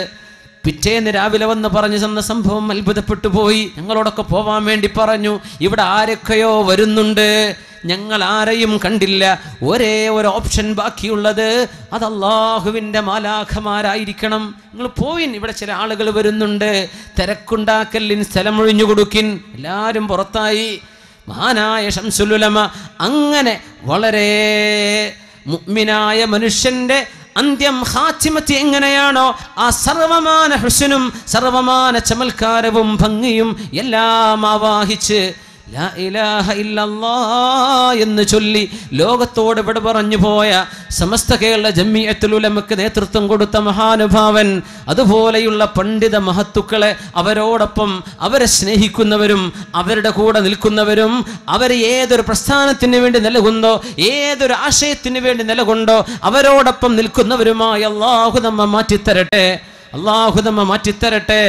പിറ്റേന്ന് രാവിലെ വന്ന് പറഞ്ഞു തന്ന സംഭവം അത്ഭുതപ്പെട്ടു പോയി. ഞങ്ങളോടൊക്കെ പോവാൻ വേണ്ടി പറഞ്ഞു. ഇവിടെ ആരൊക്കെയോ വരുന്നുണ്ട്, ഞങ്ങൾ ആരെയും കണ്ടില്ല. ഒരേ ഒരു ഓപ്ഷൻ ബാക്കിയുള്ളത്, അത് അല്ലാഹുവിൻ്റെ മാലാഖമാരായിരിക്കണം. നിങ്ങൾ പോയിൻ, ഇവിടെ ചില ആളുകൾ വരുന്നുണ്ട്, തിരക്കുണ്ടാക്കലിൻ, സ്ഥലം ഒഴിഞ്ഞു കൊടുക്കിൻ. എല്ലാവരും പുറത്തായി. മഹാനായ ശംസുൽ ഉലമ അങ്ങനെ വളരെ മുഅ്മിനായ മനുഷ്യന്റെ അന്ത്യം ഖാത്തിമത്ത് എങ്ങനെയാണോ, ആ സർവമാന ഹുസ്നും സർവമാന ചമൽക്കാരവും ഭംഗിയും എല്ലാം ആവാഹിച്ച് ലാ ഇലാഹ ഇല്ലല്ലാഹ് എന്ന് ചൊല്ലി ലോകത്തോട് വിട പറഞ്ഞു പോയ സമസ്ത കേരള ജംഇയ്യത്തുൽ ഉലമക്ക് നേതൃത്വം കൊടുത്ത മഹാനുഭാവൻ, അതുപോലെയുള്ള പണ്ഡിത മഹത്തുക്കളെ, അവരോടൊപ്പം അവരെ സ്നേഹിക്കുന്നവരും അവരുടെ കൂടെ നിൽക്കുന്നവരും അവർ ഏതൊരു പ്രസ്ഥാനത്തിന് വേണ്ടി നിലകൊണ്ടോ, ഏതൊരു ആശയത്തിന് വേണ്ടി നിലകൊണ്ടോ അവരോടൊപ്പം നിൽക്കുന്നവരുമായി അല്ലാഹു നമ്മെ മാറ്റിത്തരട്ടെ. അല്ലാഹു നമ്മെ മാറ്റിത്തരട്ടെ.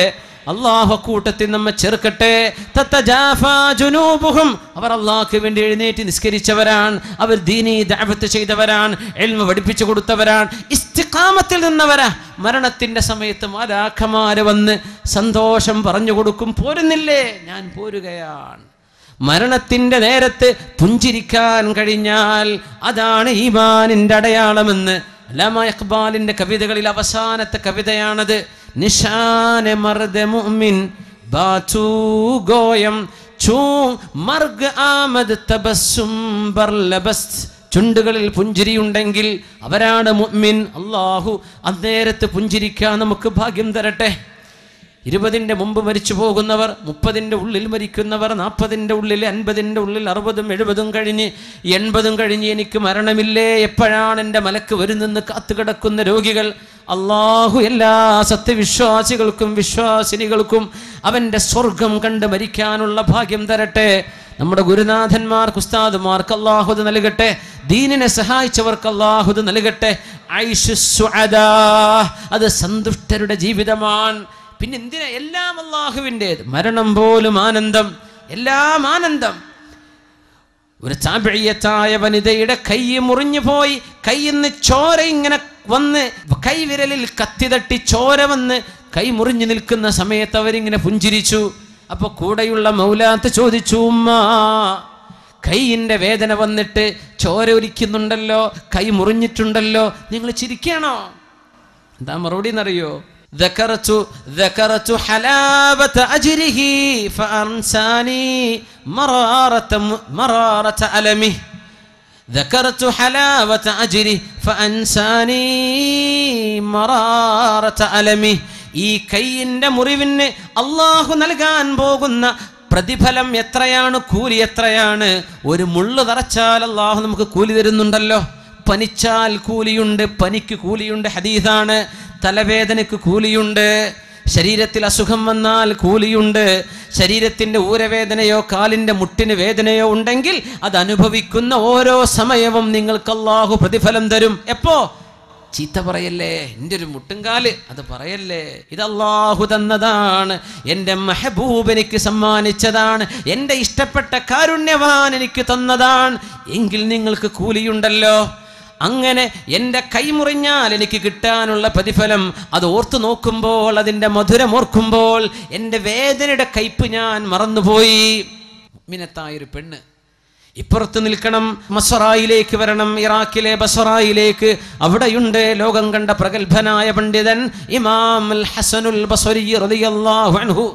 അല്ലാഹു കൂട്ടത്തിൽ നമ്മെ ചേർക്കട്ടെ. തതജാഫാ ജുനൂബുഹും, അവർ അല്ലാഹുവിന് വേണ്ടി എഴുന്നേറ്റ് നിസ്കരിച്ചവരാണ്, അവർ ദീനി ദഅവത്ത് ചെയ്തവരാണ്, ഇൽമ പഠിപ്പിച്ചു കൊടുത്തവരാണ്, ഇസ്തിഖാമത്തിൽ നിന്നവരാ. മരണത്തിന്റെ സമയത്ത് മലാഖമാര് വന്ന് സന്തോഷം പറഞ്ഞു കൊടുക്കും, പോരുന്നില്ലേ? ഞാൻ പോരുകയാണ്. മരണത്തിന്റെ നേരത്ത് പുഞ്ചിരിക്കാൻ കഴിഞ്ഞാൽ അതാണ് ഈമാനിന്റെ അടയാളമെന്ന് അല്ലാമ ഇഖ്ബാലിന്റെ കവിതകളിൽ അവസാനത്തെ കവിതയാണത്. നിശാനെ മർദ മുഅ്മിൻ ബാതു ഗോയം ചൂ മർഗ് ആമദ് തബസ്സും ബർലബസ്, ചുണ്ടുകളിൽ പുഞ്ചിരിയുണ്ടെങ്കിൽ അവരാണ് മുഅ്മിൻ. അല്ലാഹു അന്നേരത്ത് പുഞ്ചിരിക്കാൻ നമുക്ക് ഭാഗ്യം തരട്ടെ. 20ന്റെ മുമ്പ് മരിച്ചു പോകുന്നവർ, 30ന്റെ ഉള്ളിൽ മരിക്കുന്നവർ, 40ന്റെ ഉള്ളിൽ, 50ന്റെ ഉള്ളിൽ, 60ഉം 70ഉം കഴിഞ്ഞ് 80ഉം കഴിഞ്ഞ് എനിക്ക് മരണമില്ലേ, എപ്പോഴാണ് എൻ്റെ മലക്ക് വരുന്നെന്ന് കാത്തുകിടക്കുന്ന രോഗികൾ, അല്ലാഹു എല്ലാ സത്യവിശ്വാസികൾക്കും വിശ്വാസിനികൾക്കും അവൻ്റെ സ്വർഗം കണ്ട് മരിക്കാനുള്ള ഭാഗ്യം തരട്ടെ. നമ്മുടെ ഗുരുനാഥന്മാർക്ക്, ഉസ്താദുമാർക്ക് അല്ലാഹു നൽകട്ടെ. ദീനിനെ സഹായിച്ചവർക്ക് അല്ലാഹു നൽകട്ടെ. ഐഷു സുഅദാ, അത് സന്തുഷ്ടരുടെ ജീവിതമാണ്. പിന്നെ എന്തിനാ? എല്ലാം അല്ലാഹുവിൻ്റേത്. മരണം പോലും ആനന്ദം, എല്ലാം ആനന്ദം. ഒരു താബിഈയത്തായ വനിതയുടെ കൈ മുറിഞ്ഞു പോയി, കൈയിൽ നിന്ന് ചോര ഇങ്ങനെ വന്ന്, കൈവിരലിൽ കത്തി തട്ടി ചോര വന്ന് കൈ മുറിഞ്ഞു നിൽക്കുന്ന സമയത്ത് അവരിങ്ങനെ പുഞ്ചിരിച്ചു. അപ്പൊ കൂടെയുള്ള മൗലാത്ത് ചോദിച്ചു, ഉമ്മ കൈയിൻ്റെ വേദന വന്നിട്ട് ചോര ഒലിക്കുന്നുണ്ടല്ലോ, കൈ മുറിഞ്ഞിട്ടുണ്ടല്ലോ, നിങ്ങൾ ചിരിക്കണോ? എന്താ മറുപടി എന്നറിയോ? ذكرت حلاوة أجره فأنساني مرارة ألمه. ذكرت حلاوة أجره فأنساني مرارة ألمه. ഈ കൈയിൻ്റെ മുറിവിന് അല്ലാഹു നൽകാൻ പോകുന്ന പ്രതിഫലം എത്രയാണ്, കൂലി എത്രയാണ്? ഒരു മുള്ളു തറച്ചാൽ അല്ലാഹു നമുക്ക് കൂലി തരുന്നുണ്ടല്ലോ. പനിച്ചാൽ കൂലിയുണ്ട്, പനിക്ക് കൂലിയുണ്ട്, ഹദീസാണ്. തലവേദനയ്ക്ക് കൂലിയുണ്ട്, ശരീരത്തിൽ അസുഖം വന്നാൽ കൂലിയുണ്ട്. ശരീരത്തിൻ്റെ ഊരവേദനയോ കാലിൻ്റെ മുട്ടിന് വേദനയോ ഉണ്ടെങ്കിൽ അത് അനുഭവിക്കുന്ന ഓരോ സമയവും നിങ്ങൾക്ക് അല്ലാഹു പ്രതിഫലം തരും. എപ്പോ? ചീത്ത പറയല്ലേ, എൻ്റെ ഒരു മുട്ടുംകാല്, അത് പറയല്ലേ, ഇത് അല്ലാഹു തന്നതാണ്, എൻ്റെ മെഹബൂബ് എനിക്ക് സമ്മാനിച്ചതാണ്, എൻ്റെ ഇഷ്ടപ്പെട്ട കാരുണ്യവാൻ എനിക്ക് തന്നതാണ്, എങ്കിൽ നിങ്ങൾക്ക് കൂലിയുണ്ടല്ലോ. അങ്ങനെ എൻ്റെ കൈമുറിഞ്ഞാൽ എനിക്ക് കിട്ടാനുള്ള പ്രതിഫലം അത് ഓർത്തു നോക്കുമ്പോൾ, അതിൻ്റെ മധുരം ഓർക്കുമ്പോൾ എൻ്റെ വേദനയുടെ കയ്പ് ഞാൻ മറന്നുപോയി. മുഅ്മിനത്തായൊരു പെണ്ണ് ഇപ്പുറത്ത് നിൽക്കണം, ബസ്റയിലേക്ക് വരണം, ഇറാഖിലെ ബസ്റയിലേക്ക്. അവിടെയുണ്ട് ലോകം കണ്ട പ്രഗത്ഭനായ പണ്ഡിതൻ ഇമാം അൽ ഹസനുൽ ബസ്രി റളിയല്ലാഹു അൻഹു.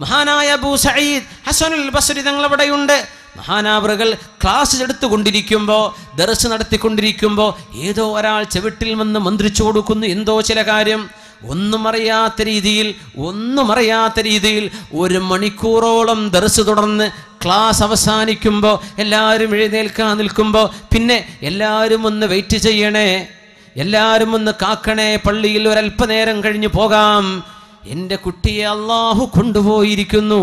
മഹാനായ അബൂ സഈദ് ഹസനുൽ ബസ്രി തങ്ങൾ അവിടെയുണ്ട്. മഹാനാവറുകൾ ക്ലാസ് എടുത്തുകൊണ്ടിരിക്കുമ്പോൾ, ദർസ് നടത്തിക്കൊണ്ടിരിക്കുമ്പോൾ ഏതോ ഒരാൾ ചെവിട്ടിൽ വന്ന് മന്ത്രിച്ചു കൊടുക്കുന്നു എന്തോ ചില കാര്യം. ഒന്നും അറിയാത്ത രീതിയിൽ 1 മണിക്കൂറോളം ദർസ് തുടർന്ന് ക്ലാസ് അവസാനിക്കുമ്പോൾ എല്ലാവരും എഴുന്നേൽക്കാൻ നിൽക്കുമ്പോൾ പിന്നെ എല്ലാവരും ഒന്ന് വെയിറ്റ് ചെയ്യണേ, എല്ലാവരും ഒന്ന് കാക്കണേ, പള്ളിയിൽ ഒരല്പനേരം കഴിഞ്ഞ് പോകാം. എൻ്റെ കുട്ടിയെ അല്ലാഹു കൊണ്ടുപോയിരിക്കുന്നു.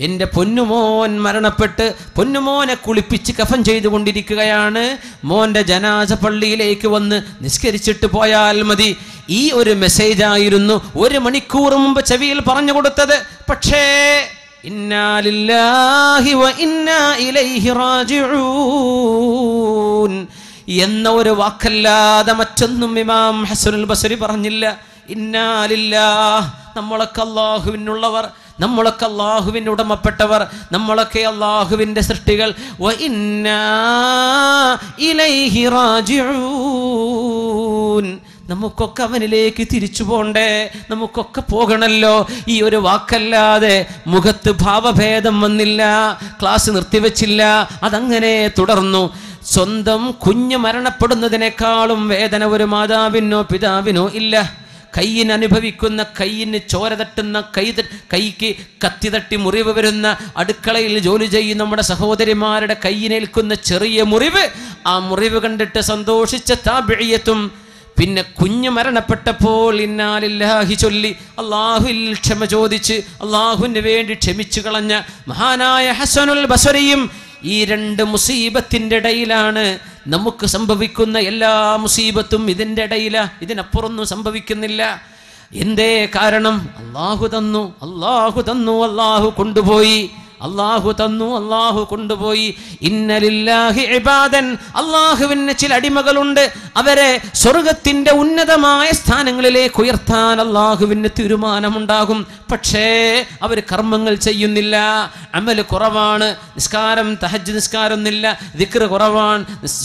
എൻ്റെ പൊന്നുമോൻ മരണപ്പെട്ട് പൊന്നുമോനെ കുളിപ്പിച്ച് കഫൻ ചെയ്തുകൊണ്ടിരിക്കുകയാണ്. മോൻ്റെ ജനാസ പള്ളിയിലേക്ക് വന്ന് നിസ്കരിച്ചിട്ട് പോയാൽ മതി. ഈ ഒരു മെസ്സേജ് ആയിരുന്നു 1 മണിക്കൂർ മുമ്പ് ചെവിയിൽ പറഞ്ഞു കൊടുത്തത്. പക്ഷേ ഇന്നാ ലില്ലാഹി വ ഇന്നാ ഇലൈഹി റാജിഊൻ എന്ന ഒരു വാക്കല്ലാതെ മറ്റൊന്നും ഇമാം ഹസനുൽ ബസ്രി പറഞ്ഞില്ല. ഇന്നാ ലില്ലാഹ്, നമ്മളൊക്കെ അല്ലാഹുവിനുള്ളവർ, നമ്മളൊക്കെ അല്ലാഹുവിന് ഉടമപ്പെട്ടവർ, നമ്മളൊക്കെ അല്ലാഹുവിൻ്റെ സൃഷ്ടികൾ. വ ഇന്നാ ഇലൈഹി റാജിഊൻ, നമുക്കൊക്കെ അവനിലേക്ക് തിരിച്ചു പോണ്ടേ, നമുക്കൊക്കെ പോകണല്ലോ. ഈ ഒരു വാക്കല്ലാതെ മുഖത്ത് ഭാവഭേദം വന്നില്ല, ക്ലാസ് നിർത്തിവെച്ചില്ല, അതങ്ങനെ തുടർന്നു. സ്വന്തം കുഞ്ഞ് മരണപ്പെടുന്നതിനേക്കാളും വേദന ഒരു മാതാവിനോ പിതാവിനോ ഇല്ല. കയ്യിന് അനുഭവിക്കുന്ന, കയ്യിന് ചോര തട്ടുന്ന, കൈക്ക് കത്തി തട്ടി മുറിവ് വരുന്ന, അടുക്കളയിൽ ജോലി ചെയ്യുന്ന നമ്മുടെ സഹോദരിമാരുടെ കയ്യിനേൽക്കുന്ന ചെറിയ മുറിവ്, ആ മുറിവ് കണ്ടിട്ട് സന്തോഷിച്ച താബിഇയത്തും, പിന്നെ കുഞ്ഞ് മരണപ്പെട്ടപ്പോൾ ഇന്നാ ലില്ലാഹി ചൊല്ലി അള്ളാഹുവിൽ ക്ഷമ ചോദിച്ച് അള്ളാഹുവിന് വേണ്ടി ക്ഷമിച്ചു കളഞ്ഞ മഹാനായ ഹസനുൽ ബസരിയും ഈ രണ്ട് മുസീബത്തിൻ്റെ ഇടയിലാണ്. നമുക്ക് സംഭവിക്കുന്ന എല്ലാ മുസീബത്തും ഇതിൻ്റെ ഇടയിലാണ്, ഇതിനപ്പുറമൊന്നും സംഭവിക്കുന്നില്ല. എന്തേ കാരണം? അള്ളാഹു തന്നു, അള്ളാഹു തന്നു, അള്ളാഹു കൊണ്ടുപോയി, അള്ളാഹു തന്നു, അള്ളാഹു കൊണ്ടുപോയി. ഇന്ന ലില്ലാഹി ഇബാദൻ, അള്ളാഹുവിന് ചില അടിമകളുണ്ട്, അവരെ സ്വർഗത്തിന്റെ ഉന്നതമായ സ്ഥാനങ്ങളിലേക്ക് ഉയർത്താൻ അള്ളാഹുവിന് തീരുമാനമുണ്ടാകും. പക്ഷേ അവർ കർമ്മങ്ങൾ ചെയ്യുന്നില്ല, അമൽ കുറവാണ്, നിസ്കാരം തഹജ്ജുദ് നിസ്കാരമൊന്നുമില്ല, ദിക്ർ കുറവാണ്,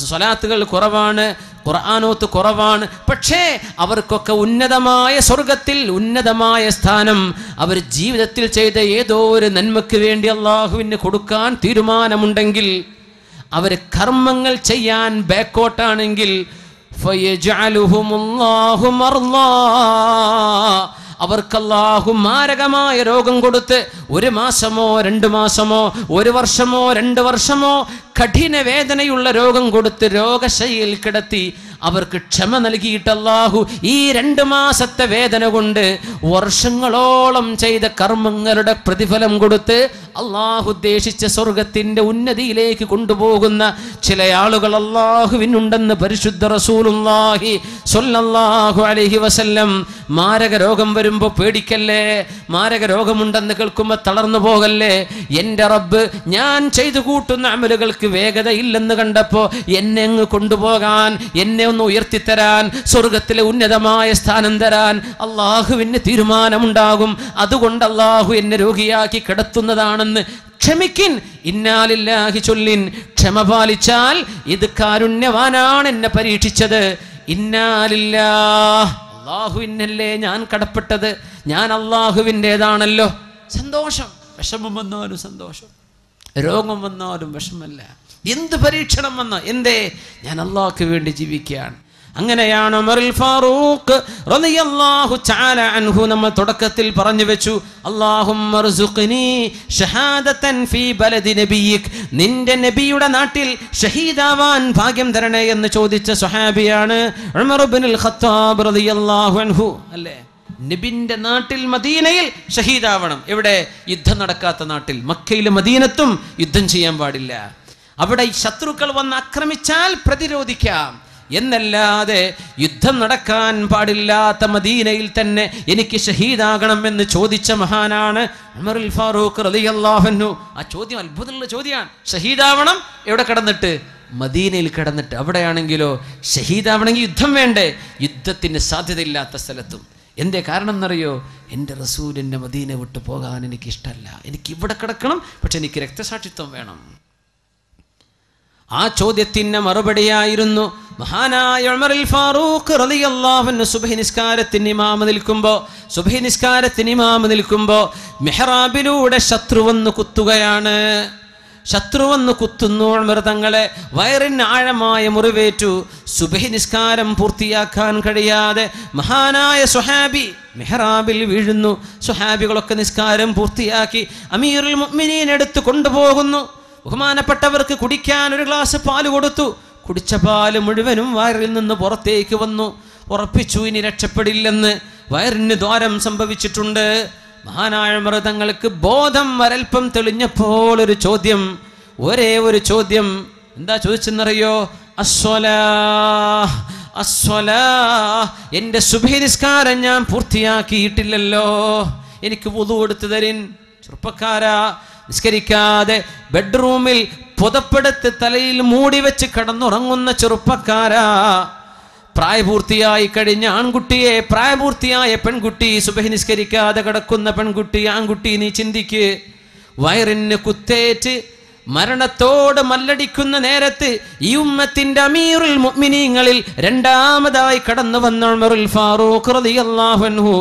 സ്വലാത്തുകൾ കുറവാണ്, ഖുർആനോത്ത് കുറവാണ്. പക്ഷേ അവർക്കൊക്കെ ഉന്നതമായ സ്വർഗത്തിൽ ഉന്നതമായ സ്ഥാനം അവർ ജീവിതത്തിൽ ചെയ്ത ഏതോ ഒരു നന്മയ്ക്ക് വേണ്ടി അള്ളാഹുവിന് കൊടുക്കാൻ തീരുമാനമുണ്ടെങ്കിൽ, അവർ കർമ്മങ്ങൾ ചെയ്യാൻ ബാക്കോട്ടാണെങ്കിൽ ഫയജ്അലുഹുമുല്ലാഹു മർളാ, അവർക്ക് അല്ലാഹു മാരകമായ രോഗം കൊടുത്ത് 1 മാസമോ 2 മാസമോ 1 വർഷമോ 2 വർഷമോ കഠിന വേദനയുള്ള രോഗം കൊടുത്ത് രോഗശയ്യയിൽ കിടത്തി അവർക്ക് ക്ഷമ നൽകിയിട്ട് അല്ലാഹു ഈ 2 മാസത്തെ വേദന കൊണ്ട് വർഷങ്ങളോളം ചെയ്ത കർമ്മങ്ങളുടെ പ്രതിഫലം കൊടുത്ത് അല്ലാഹു ഉദ്ദേശിച്ച സ്വർഗത്തിന്റെ ഉന്നതിയിലേക്ക് കൊണ്ടുപോകുന്ന ചില ആളുകൾ അല്ലാഹുവിനുണ്ടെന്ന് പരിശുദ്ധ റസൂലുള്ളാഹി സ്വല്ലല്ലാഹു അലൈഹി വസല്ലം. മാരക രോഗം വരുമ്പോൾ പേടിക്കല്ലേ, മാരക രോഗമുണ്ടെന്ന് കേൾക്കുമ്പോൾ തളർന്നു പോകല്ലേ. എൻ്റെ റബ്ബ് ഞാൻ ചെയ്തു കൂട്ടുന്ന അമലുകൾക്ക് വേഗത ഇല്ലെന്ന് കണ്ടപ്പോൾ എന്നെ അങ്ങ് കൊണ്ടുപോകാൻ, എന്നെ ഒന്ന് ഉയർത്തിത്തരാൻ, സ്വർഗത്തിലെ ഉന്നതമായ സ്ഥാനം തരാൻ അള്ളാഹുവിന് തീരുമാനമുണ്ടാകും. അതുകൊണ്ട് അള്ളാഹു എന്നെ രോഗിയാക്കി കിടത്തുന്നതാണെന്ന് ക്ഷമിക്കിൻ, ഇന്നാ ലില്ലാഹി ചൊല്ലിൻ. ക്ഷമ പാലിച്ചാൽ ഇത് കാരുണ്യവാനാണ് എന്നെ പരീക്ഷിച്ചത്. ഇന്നാ ലില്ലാഹ്, അള്ളാഹുവിനല്ലേ ഞാൻ കടപ്പെട്ടത്, ഞാൻ അള്ളാഹുവിൻ്റെതാണല്ലോ. സന്തോഷം, വിഷമം വന്നാലും സന്തോഷം, രോഗം വന്നാലും വിഷമല്ല, എന്ത് പരീക്ഷണം വന്നോ എന്തേ, ഞാൻ അള്ളാഹ്ക്ക് വേണ്ടി ജീവിക്കുകയാണ്. അങ്ങനെയാണ് ഉമറുൽ ഫാറൂഖ് റളിയല്ലാഹു തആല അൻഹു നമ്മൾ തുടക്കത്തിൽ പറഞ്ഞു വെച്ചു, അല്ലാഹുമ്മ ർസുഖ്നി ഷഹാദതൻ ഫീ ബലദി നബിയിക്, നിന്റെ നബിയുടെ നാട്ടിൽ ഷഹീദാവാൻ ഭാഗ്യം തരണേ എന്ന് ചോദിച്ച സ്വഹാബിയാണ് ഉമർ ഇബ്നുൽ ഖത്താബ് റളിയല്ലാഹു അൻഹു. അല്ലേ, നബിന്റെ നാട്ടിൽ മദീനയിൽ ഷഹീദാവണം. എവിടെ? യുദ്ധം നടക്കാത്ത നാട്ടിൽ, മക്കയിലും മദീനത്തും യുദ്ധം ചെയ്യാൻ പാടില്ല. അവിടെ ശത്രുക്കൾ വന്ന് ആക്രമിച്ചാൽ പ്രതിരോധിക്കാം എന്നല്ലാതെ യുദ്ധം നടക്കാൻ പാടില്ലാത്ത മദീനയിൽ തന്നെ എനിക്ക് ഷഹീദാകണം എന്ന് ചോദിച്ച മഹാനാണ് ഉമറുൽ ഫാറൂഖ് റളിയല്ലാഹു അൻഹു. ആ ചോദ്യം അത്ഭുതമുള്ള ചോദ്യമാണ്. ഷഹീദാവണം എവിടെ കിടന്നിട്ട്? മദീനയിൽ കിടന്നിട്ട്. അവിടെയാണെങ്കിലോ ഷഹീദാവണമെങ്കിൽ യുദ്ധം വേണ്ടേ? യുദ്ധത്തിന് സാധ്യതയില്ലാത്ത സ്ഥലത്തും. എന്തേ കാരണം എന്നറിയോ? എൻ്റെ റസൂലിൻ്റെ മദീന വിട്ടു പോകാൻ എനിക്കിഷ്ടമല്ല, എനിക്ക് ഇവിടെ കിടക്കണം, പക്ഷെ എനിക്ക് രക്തസാക്ഷിത്വം വേണം. ആ ചോദ്യത്തിന് മറുപടിയായിരുന്നു മഹാനായ ഉമറുൽ ഫാറൂഖ് റളിയല്ലാഹു അൻഹു സുബ്ഹി നിസ്കാരത്തിന് ഇമാമ് നിൽക്കുമ്പോൾ മിഹ്റാബിലൂടെ ശത്രു വന്ന് കുത്തുകയാണ്. ശത്രു വന്ന് കുത്തുന്നു. ഉമർ തങ്ങളെ വയറിന് ആഴമായ മുറിവേറ്റു. സുബ്ഹി നിസ്കാരം പൂർത്തിയാക്കാൻ കഴിയാതെ മഹാനായ സ്വഹാബി മിഹ്റാബിൽ വീഴുന്നു. സ്വഹാബികളൊക്കെ നിസ്കാരം പൂർത്തിയാക്കി അമീറുൽ മുഅ്മിനീൻ എടുത്ത് കൊണ്ടുപോകുന്നു. ബഹുമാനപ്പെട്ടവർക്ക് കുടിക്കാൻ ഒരു ഗ്ലാസ് പാല് കൊടുത്തു. കുടിച്ച പാല് മുഴുവനും വയറിൽ നിന്ന് പുറത്തേക്ക് വന്നു. ഉറപ്പിച്ചു ഇനി രക്ഷപ്പെടില്ലെന്ന്. വയറിന് ദ്വാരം സംഭവിച്ചിട്ടുണ്ട്. മഹാനായ ഉമർ തങ്ങൾക്ക് ബോധം വരൽപ്പം തെളിഞ്ഞപ്പോൾ ഒരു ചോദ്യം, ഒരേ ഒരു ചോദ്യം. എന്താ ചോദിച്ചെന്നറിയോ? അസ്വലാഹ്, എൻ്റെ സുബ്ഹി നിസ്കാരം ഞാൻ പൂർത്തിയാക്കിയിട്ടില്ലല്ലോ, എനിക്ക് വുളു എടുത്തു തരിൻ. ചെറുപ്പക്കാരാ, നിസ്കരിക്കാതെ ബെഡ്റൂമിൽ പുതപ്പെടുത്ത് തലയിൽ മൂടി വെച്ച് കിടന്നുറങ്ങുന്ന ചെറുപ്പക്കാരാ, പ്രായപൂർത്തിയായി കഴിഞ്ഞ ആൺകുട്ടിയെ, പ്രായപൂർത്തിയായ പെൺകുട്ടി, സുബ്ഹി നിസ്കരിക്കാതെ കിടക്കുന്ന പെൺകുട്ടി, ആൺകുട്ടി, നീ ചിന്തിക്ക്. വയറിന് കുത്തേറ്റ് മരണത്തോട് മല്ലടിക്കുന്ന നേരത്ത് ഈ ഉമ്മത്തിന്റെ അമീറുൽ മുഅ്മിനീങ്ങളിൽ രണ്ടാമതായി കടന്നു വന്ന ഉമറുൽ ഫാറൂഖ് റളിയല്ലാഹു അൻഹു,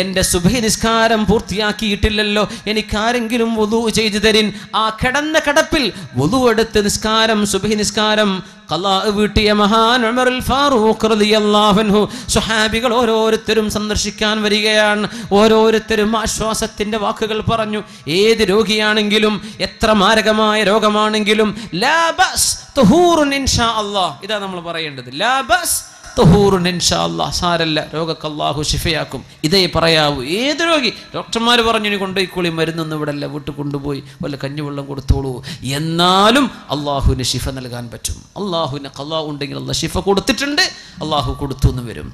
എൻ്റെ സുബ്ഹി നിസ്കാരം പൂർത്തിയാക്കിയിട്ടില്ലല്ലോ, എനിക്കാരെങ്കിലും വുളു ചെയ്തു തരിൻ. ആ കിടന്ന കിടപ്പിൽ വുളു എടുത്ത് നിസ്കാരം, സുബ്ഹി നിസ്കാരം ഖലാ വീട്ടിയ മഹാൻ ഉമറുൽ ഫാറൂഖ് റളിയല്ലാഹു അൻഹു സ്വഹാബികൾ ഓരോരുത്തരും സന്ദർശിക്കാൻ വരികയാണ്. ഓരോരുത്തരും ആശ്വാസത്തിന്റെ വാക്കുകൾ പറഞ്ഞു. ഏത് രോഗിയാണെങ്കിലും എത്ര മാരകമായ രോഗമാണെങ്കിലും ലാ ബസ് തുഹൂറുൻ ഇൻഷാ അല്ലാഹ്, ഇതാ നമ്മൾ പറയേണ്ടത്. ലാ ബസ് തുഹൂറുൻ ഇൻഷാ അല്ലാഹ്, സാരല്ല, രോഗക്ക് അല്ലാഹു ശിഫയാക്കും. ഇതേ പറയാവൂ. ഏത് രോഗി, ഡോക്ടർമാർ പറഞ്ഞു ഇനി കൊണ്ടുപോയിക്കോളി, മരുന്നൊന്നും ഇവിടെ അല്ല, വീട്ടിൽ കൊണ്ടുപോയി വല്ല കഞ്ഞിവെള്ളം കൊടുത്തോളൂ, എന്നാലും അള്ളാഹുവിന് ശിഫ നൽകാൻ പറ്റും. അള്ളാഹുവിന് ഖലാ ഉണ്ടെങ്കിൽ അള്ളാഹ് ശിഫ കൊടുത്തിട്ടുണ്ട്, അള്ളാഹു കൊടുത്തു എന്ന് വരും.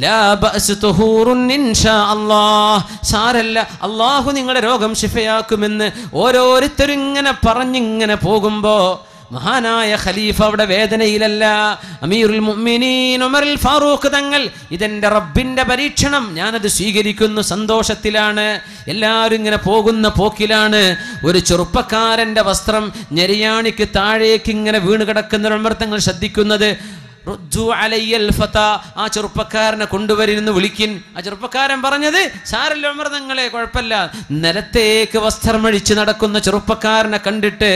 ലാ ബഅസ് തുഹൂറുൻ ഇൻഷാ അല്ലാഹ്, സാരല്ല, അള്ളാഹു നിങ്ങളുടെ രോഗം ശിഫയാക്കുമെന്ന് ഓരോരുത്തരും ഇങ്ങനെ പറഞ്ഞിങ്ങനെ പോകുമ്പോ മഹാനായ ഖലീഫ അവിടെ വേദനയിലല്ല. അമീറുൽ മുഅ്മിനീൻ ഉമറുൽ ഫാറൂഖ് തങ്ങൾ, ഇതെന്റെ റബ്ബിന്റെ പരീക്ഷണം, ഞാനത് സ്വീകരിക്കുന്നു, സന്തോഷത്തിലാണ്. എല്ലാവരും ഇങ്ങനെ പോകുന്ന പോക്കിലാണ് ഒരു ചെറുപ്പക്കാരന്റെ വസ്ത്രം ഞെരിയാണിക്ക് താഴേക്ക് ഇങ്ങനെ വീണ് കിടക്കുന്ന ഉമർ തങ്ങൾ ശ്രദ്ധിക്കുന്നത്. ആ ചെറുപ്പക്കാരനെ കൊണ്ടുവരുന്നു, വിളിക്കിൻ. ആ ചെറുപ്പക്കാരൻ പറഞ്ഞത്, സാരല്ല ഉമർ തങ്ങളെ, കുഴപ്പമില്ല. നിലത്തേക്ക് വസ്ത്രമഴിച്ച് നടക്കുന്ന ചെറുപ്പക്കാരനെ കണ്ടിട്ട്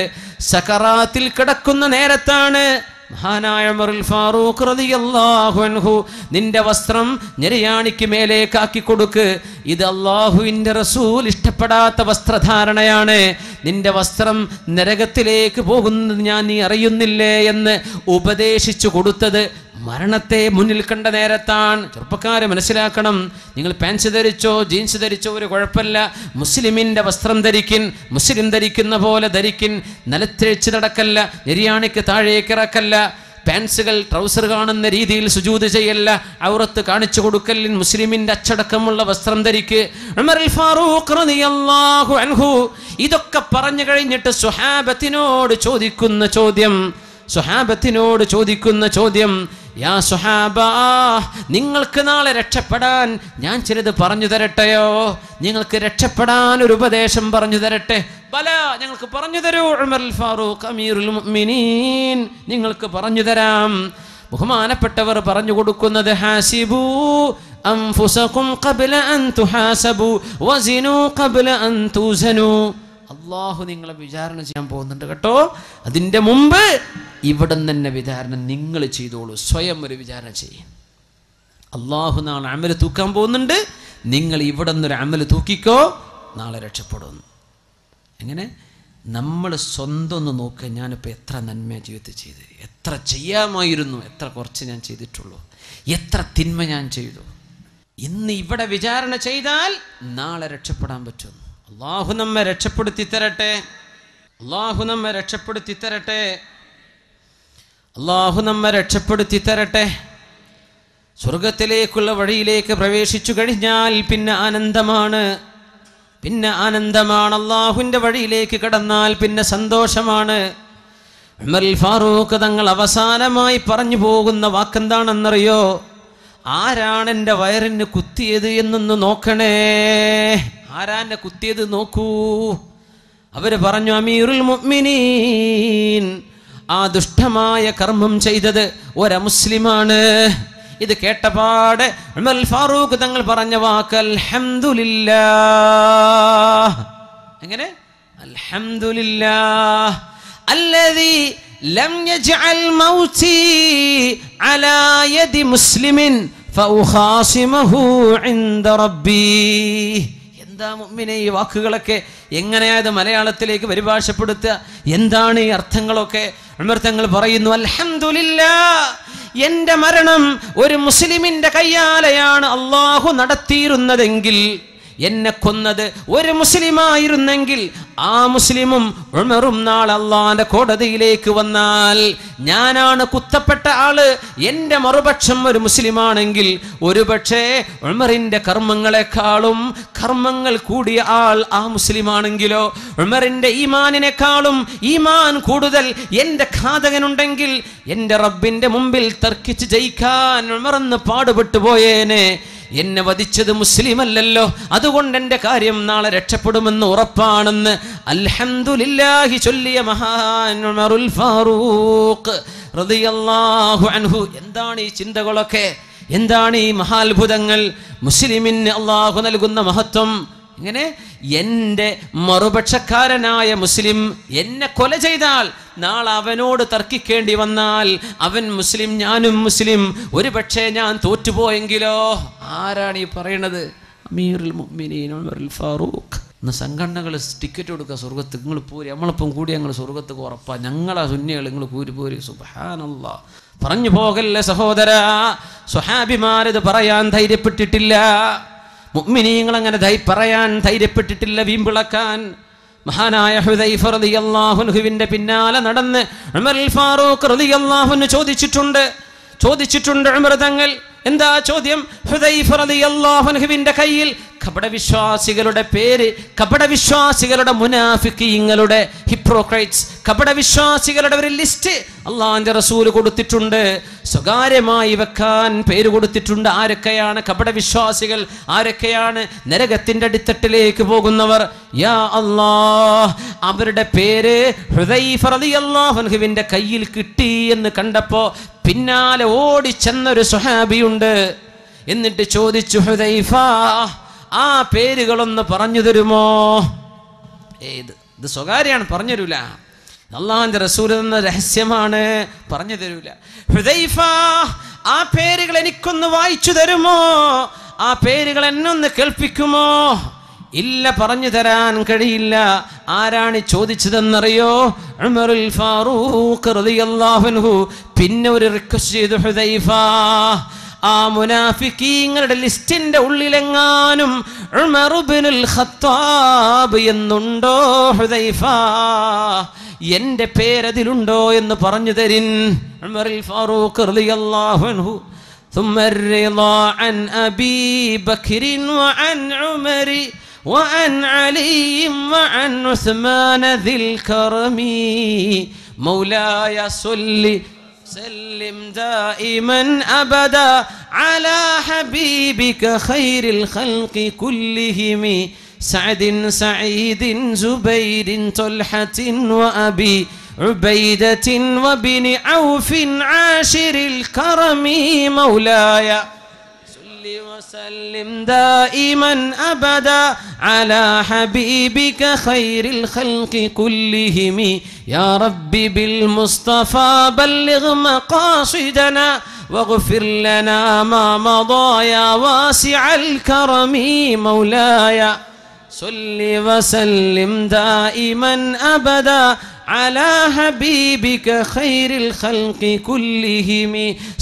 സകറാത്തിൽ കിടക്കുന്ന നേരത്താണ് മഹാനായ ഉമറുൽ ഫാറൂഖ് റളിയല്ലാഹു അൻഹു, നിന്റെ വസ്ത്രം ഞെരിയാണിക്ക് മേലേക്കാക്കി കൊടുക്ക്, ഇത് അല്ലാഹുവിൻ്റെ റസൂൽ ഇഷ്ടപ്പെടാത്ത വസ്ത്രധാരണയാണ്, നിന്റെ വസ്ത്രം നരകത്തിലേക്ക് പോകുന്നത് നീ അറിയുന്നില്ലേ എന്ന് ഉപദേശിച്ചു കൊടുത്തത് മരണത്തെ മുന്നിൽ കണ്ട നേരത്താണ്. ചെറുപ്പക്കാരെ മനസ്സിലാക്കണം, നിങ്ങൾ പാൻസ് ധരിച്ചോ ജീൻസ് ധരിച്ചോ ഒരു കുഴപ്പമില്ല, മുസ്ലിമിൻ്റെ വസ്ത്രം ധരിക്കിൻ, മുസ്ലിം ധരിക്കുന്ന പോലെ ധരിക്കിൻ, നിലത്തിഴച്ച് നടക്കല്ല, ഞെരിയാണിക്ക് താഴേക്ക് ഇറക്കല്ല, പാൻസുകൾ ട്രൗസർ കാണുന്ന രീതിയിൽ സുജൂദ് ചെയ്യല്ല, ഔറത്ത് കാണിച്ചു കൊടുക്കലിൻ, മുസ്ലിമിൻ്റെ അച്ചടക്കമുള്ള വസ്ത്രം ധരിക്ക്. ഉമറുൽ ഫാറൂഖ് റളിയല്ലാഹു അൻഹു ഇതൊക്കെ പറഞ്ഞു കഴിഞ്ഞിട്ട് സ്വഹാബത്തിനോട് ചോദിക്കുന്ന ചോദ്യം, യാ സ്വഹാബാ, നിങ്ങൾക്ക് നാളെ രക്ഷപ്പെടാൻ ഞാൻ ചിലത് പറഞ്ഞു തരട്ടെയോ? നിങ്ങൾക്ക് രക്ഷപ്പെടാൻ ഒരു ഉപദേശം പറഞ്ഞു തരട്ടെ? ബല, ഞങ്ങൾക്ക് പറഞ്ഞു തരൂ ഉമറുൽ ഫാറൂഖ് അമീറുൽ മുഅ്മിനീൻ, നിങ്ങൾക്ക് പറഞ്ഞു തരാം. ബഹുമാനപ്പെട്ടവർ പറഞ്ഞു കൊടുക്കുന്നത്, ഹാസിബു അൻഫുസകും ഖബ്ല അൻ തുഹാസബു വസിനു ഖബ്ല അൻ തുസനു. അള്ളാഹു നിങ്ങളെ വിചാരണ ചെയ്യാൻ പോകുന്നുണ്ട് കേട്ടോ, അതിൻ്റെ മുമ്പ് ഇവിടെ തന്നെ വിചാരണ നിങ്ങൾ ചെയ്തോളൂ, സ്വയം ഒരു വിചാരണ ചെയ്യും. അള്ളാഹു നാളെ അമല് തൂക്കാൻ പോകുന്നുണ്ട്, നിങ്ങൾ ഇവിടെ നിന്നൊരു അമല് തൂക്കിക്കോ, നാളെ രക്ഷപ്പെടുന്നു. എങ്ങനെ? നമ്മൾ സ്വന്തം ഒന്ന് നോക്കുക, ഞാനിപ്പോൾ എത്ര നന്മ ജീവിതത്തിൽ ചെയ്ത്, എത്ര ചെയ്യാമായിരുന്നു, എത്ര കുറച്ച് ഞാൻ ചെയ്തിട്ടുള്ളൂ, എത്ര തിന്മ ഞാൻ ചെയ്തു. ഇന്ന് ഇവിടെ വിചാരണ ചെയ്താൽ നാളെ രക്ഷപ്പെടാൻ പറ്റും. അള്ളാഹു നമ്മെ രക്ഷപ്പെടുത്തി തരട്ടെ, അള്ളാഹു നമ്മെ രക്ഷപ്പെടുത്തി തരട്ടെ, അള്ളാഹു നമ്മെ രക്ഷപ്പെടുത്തി തരട്ടെ. സ്വർഗത്തിലേക്കുള്ള വഴിയിലേക്ക് പ്രവേശിച്ചു കഴിഞ്ഞാൽ പിന്നെ ആനന്ദമാണ്, അള്ളാഹുവിൻ്റെ വഴിയിലേക്ക് കടന്നാൽ പിന്നെ സന്തോഷമാണ്. ഉമറുൽ ഫാറൂഖ് തങ്ങൾ അവസാനമായി പറഞ്ഞു പോകുന്ന വാക്കെന്താണെന്നറിയോ? ആരാണ് എൻ്റെ വയറിന് കുത്തിയത് എന്നൊന്ന് നോക്കണേ, ആരാന്നെ കുത്തിയത് നോക്കൂ. അവർ പറഞ്ഞു, അമീറുൽ മുഅ്മിനീൻ, ആ ദുഷ്ടമായ കർമ്മം ചെയ്തത് ഒരമുസ്ലിമാണ്. ഇത് കേട്ടപാടെ ഉമറുൽ ഫാറൂഖ് തങ്ങൾ പറഞ്ഞ വാക്ക് അൽഹംദുലില്ലാഹ്. എങ്ങനെ? അൽഹംദുലില്ലാഹ് അല്ലദീ ലം യജ്അൽ മൗതി അലാ യദി മുസ്ലിമിൻ ഫഉഖാസിമഹു ഇൻദ റബ്ബി. എന്താ മുഅ്മിനേ ഈ വാക്കുകളൊക്കെ എങ്ങനെയായത് മലയാളത്തിലേക്ക് പരിഭാഷപ്പെടുത്തുക? എന്താണ് ഈ അർത്ഥങ്ങളൊക്കെ? ഉമർ തങ്ങൾ പറയുന്നു, അൽഹംദുലില്ലാഹ്, എൻ്റെ മരണം ഒരു മുസ്ലിമിൻ്റെ കയ്യാലെയാണ് അള്ളാഹു നടത്തിയിരുന്നതെങ്കിൽ, എന്നെ കൊന്നത് ഒരു മുസ്ലിമായിരുന്നെങ്കിൽ ആ മുസ്ലിമും ഉമറും നാളെ അള്ളാന്റെ കോടതിയിലേക്ക് വന്നാൽ, ഞാനാണ് കുത്തപ്പെട്ട ആള്, എൻ്റെ മറുപക്ഷം ഒരു മുസ്ലിമാണെങ്കിൽ ഒരുപക്ഷേ ഉമറിൻ്റെ കർമ്മങ്ങളെക്കാളും കർമ്മങ്ങൾ കൂടിയ ആൾ ആ മുസ്ലിമാണെങ്കിലോ, ഉമറിൻ്റെ ഈമാനിനേക്കാളും ഈമാൻ കൂടുതൽ എൻ്റെ ഘാതകനുണ്ടെങ്കിൽ എൻ്റെ റബ്ബിൻ്റെ മുമ്പിൽ തർക്കിച്ച് ജയിക്കാൻ ഉമറെന്ന് പാടുപെട്ടു പോയേനെ. എന്നെ വധിച്ചത് മുസ്ലിമല്ലല്ലോ, അതുകൊണ്ട് എൻ്റെ കാര്യം നാളെ രക്ഷപ്പെടുമെന്ന് ഉറപ്പാണെന്ന് അൽഹംദുലില്ലാഹി ചൊല്ലിയ മഹാൻ ഉമറുൽ ഫാറൂഖ് റളിയല്ലാഹു അൻഹു. എന്താണ് ഈ ചിന്തകളൊക്കെ? എന്താണ് ഈ മഹാത്ഭുതങ്ങൾ? മുസ്ലിമിന് അള്ളാഹു നൽകുന്ന മഹത്വം ഇങ്ങനെ എൻ്റെ മറുപക്ഷക്കാരനായ മുസ്ലിം എന്നെ കൊല ചെയ്താൽ നാളെ അവനോട് തർക്കിക്കേണ്ടി വന്നാൽ അവൻ മുസ്ലിം ഞാനും മുസ്ലിം, ഒരു പക്ഷേ ഞാൻ തോറ്റുപോയെങ്കിലോ. ആരാണ് ഈ പറയണത്? അമീറുൽ മുഅ്മിനീൻ ഉമറുൽ ഫാറൂഖ്. ഇന്ന് സംഘടനകൾ ടിക്കറ്റ് കൊടുക്കുക സ്വർഗത്ത്, നിങ്ങൾ പോരി, നമ്മളിപ്പം കൂടി ഞങ്ങൾ സ്വർഗത്തേക്ക് ഉറപ്പാ, ഞങ്ങളാ സുന്നികൾ, നിങ്ങൾ പോരി. സുബ്ഹാനല്ലാഹ്. പറഞ്ഞു പോകല്ലേ സഹോദര. സ്വഹാബിമാരത് പറയാൻ ധൈര്യപ്പെട്ടിട്ടില്ല, മുഅ്മിനീങ്ങൾ അങ്ങനെ പറയാൻ ധൈര്യപ്പെട്ടിട്ടില്ല, വീമ്പിളക്കാൻ. മഹാനായ ഹുദൈഫ റളിയല്ലാഹു അൻഹുവിന്റെ പിന്നാലെ നടന്ന് ഉമറുൽ ഫാറൂഖ് റളിയല്ലാഹു അൻഹു ചോദിച്ചിട്ടുണ്ട് ഉമർ തങ്ങൾ. എന്താ ചോദ്യം? ഹുദൈഫ റളിയല്ലാഹു അൻഹുവിന്റെ കയ്യിൽ കപടവിശ്വാസികളുടെ പേര്, കപടവിശ്വാസികളുടെ മുനാഫിഖീങ്ങളുടെ, ഹിപ്രോക്രൈറ്റ്സ്, കപടവിശ്വാസികളുടെ ഒരു ലിസ്റ്റ് അള്ളാഹുവിന്റെ റസൂൽ കൊടുത്തിട്ടുണ്ട്, സ്വകാര്യമായി വെക്കാൻ പേര് കൊടുത്തിട്ടുണ്ട്. ആരൊക്കെയാണ് കപടവിശ്വാസികൾ? ആരൊക്കെയാണ് നരകത്തിന്റെ അടിത്തട്ടിലേക്ക് പോകുന്നവർ? യാ അല്ലാഹ്, അവരുടെ പേര് ഹുദൈഫ റളിയല്ലാഹു അൻഹുവിന്റെ കയ്യിൽ കിട്ടി എന്ന് കണ്ടപ്പോ പിന്നാലെ ഓടിച്ചെന്നൊരു സ്വഹാബിയുണ്ട്. എന്നിട്ട് ചോദിച്ചു, ഹുദൈഫ, ആ പേരുകളൊന്ന് പറഞ്ഞു തരുമോ? ഇത് സ്വകാര്യാണ്, പറഞ്ഞു തരൂല. അള്ളാഹുവിന്റെ റസൂൽ എന്ന രഹസ്യമാണ്, പറഞ്ഞു തരൂല. ഹുദൈഫ, ആ പേരുകൾ എനിക്കൊന്ന് വായിച്ചു തരുമോ? ആ പേരുകൾ എന്നൊന്ന് കേൾപ്പിക്കുമോ? ഇല്ല, പറഞ്ഞു തരാൻ കഴിയില്ല. ആരാണ് ചോദിച്ചതെന്നറിയോ? ഉമറുൽ ഫാറൂഖ് റളിയല്ലാഹു അൻഹു. പിന്നെ ഒരു റിക്വസ്റ്റ് ചെയ്തു, ഹുദൈഫ, ആ മുനാഫിക്കീങ്ങളുടെ ലിസ്റ്റിന്റെ ഉള്ളിലെങ്ങാനും ഉമർ ഇബ്നുൽ ഖത്താബ് എന്നുണ്ടോ ഹുദൈഫ? എന്റെ പേരതിലുണ്ടോ എന്ന് പറഞ്ഞു തരിൻ. ഉമറുൽ ഫാറൂഖ് റളിയല്ലാഹു അൻഹു. ثم الرضا عن أبي بكر وعن عمر وعن علي وعن عثمان ذي الكرم مولاي صل سلم دائما أبدا على حبيبك خير الخلق كلهم سعد سعيد زبير طلحة وأبي عبيدة وبن عوف عاشر الكرم مولاي صل وسلم دائما أبدا على حبيبك خير الخلق كلهم يا ربي بالمصطفى بلغ مقاصدنا واغفر لنا ما مضى يا واسع الكرم مولاي صل وسلم دائما أبدا على حبيبك خير الخلق كلهم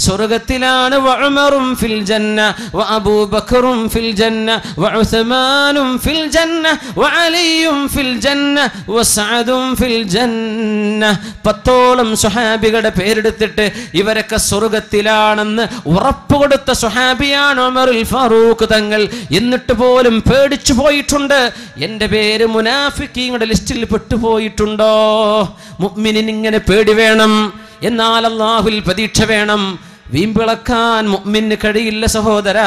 സ്വർഗ്ഗത്തിലാണ് وعمر في الجنة وأبو بكر في الجنة وعثمان في الجنة وعلي في الجنة وسعد في الجنة. 10ഓളം സ്വഹാബികളുടെ പേരെടുത്തിട്ട് ഇവരൊക്കെ സ്വർഗ്ഗത്തിലാണെന്ന് ഉറപ്പ് കൊടുത്ത സ്വഹാബിയാണ് ഉമറുൽ ഫാറൂഖ് തങ്ങൾ. എന്നിട്ട് പോലും പേടിച്ചു പോയിട്ടുണ്ട്, എൻ്റെ പേര് മുനാഫിക്കീങ്ങളുടെ ലിസ്റ്റിൽ പെട്ടുപോയിട്ടുണ്ടോ? മുഅ്മിനിന് ഇങ്ങനെ പേടി വേണം, എന്നാൽ അല്ലാഹുവിൽ പ്രതീക്ഷ വേണം. വീമ്പിളക്കാൻ മുഅ്മിന് കഴിയില്ല സഹോദര.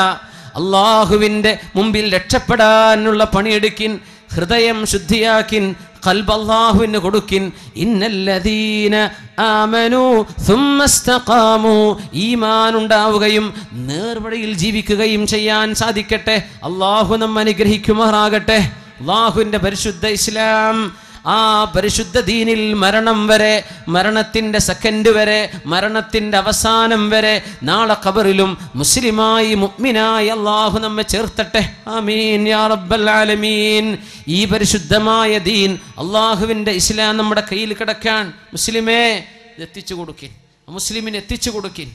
അല്ലാഹുവിൻ്റെ മുമ്പിൽ രക്ഷപ്പെടാനുള്ള പണിയെടുക്കിൻ, ഹൃദയം ശുദ്ധിയാക്കിൻ, ഖൽബ് അല്ലാഹുവിന് കൊടുക്കിൻ. ഇന്നല്ലദീന ആമനൂ സുമ്മ ഇസ്തഖാമൂ, ഈമാൻ ഉണ്ടാവുകയും നേർവഴിയിൽ ജീവിക്കുകയും ചെയ്യാൻ സാധിക്കട്ടെ. അല്ലാഹു നമ്മെ അനുഗ്രഹിക്കുമാറാകട്ടെ. അല്ലാഹുവിൻ്റെ പരിശുദ്ധ ഇസ്ലാം, ആ പരിശുദ്ധ ദീനിൽ മരണം വരെ, മരണത്തിൻ്റെ സെക്കൻഡ് വരെ, മരണത്തിൻ്റെ അവസാനം വരെ, നാളെ ഖബറിലും മുസ്ലിമായി മുഅ്മിനായി അല്ലാഹു നമ്മെ ചേർത്തട്ടെ. ആമീൻ യാ റബ്ബൽ ആലമീൻ. ഈ പരിശുദ്ധമായ ദീൻ, അല്ലാഹുവിൻ്റെ ഇസ്ലാം നമ്മുടെ കയ്യിൽ കിടക്കാൻ മുസ്ലിമേ എത്തിച്ചു കൊടുക്കിൻ, മുസ്ലിമിന് എത്തിച്ചു കൊടുക്കിൻ.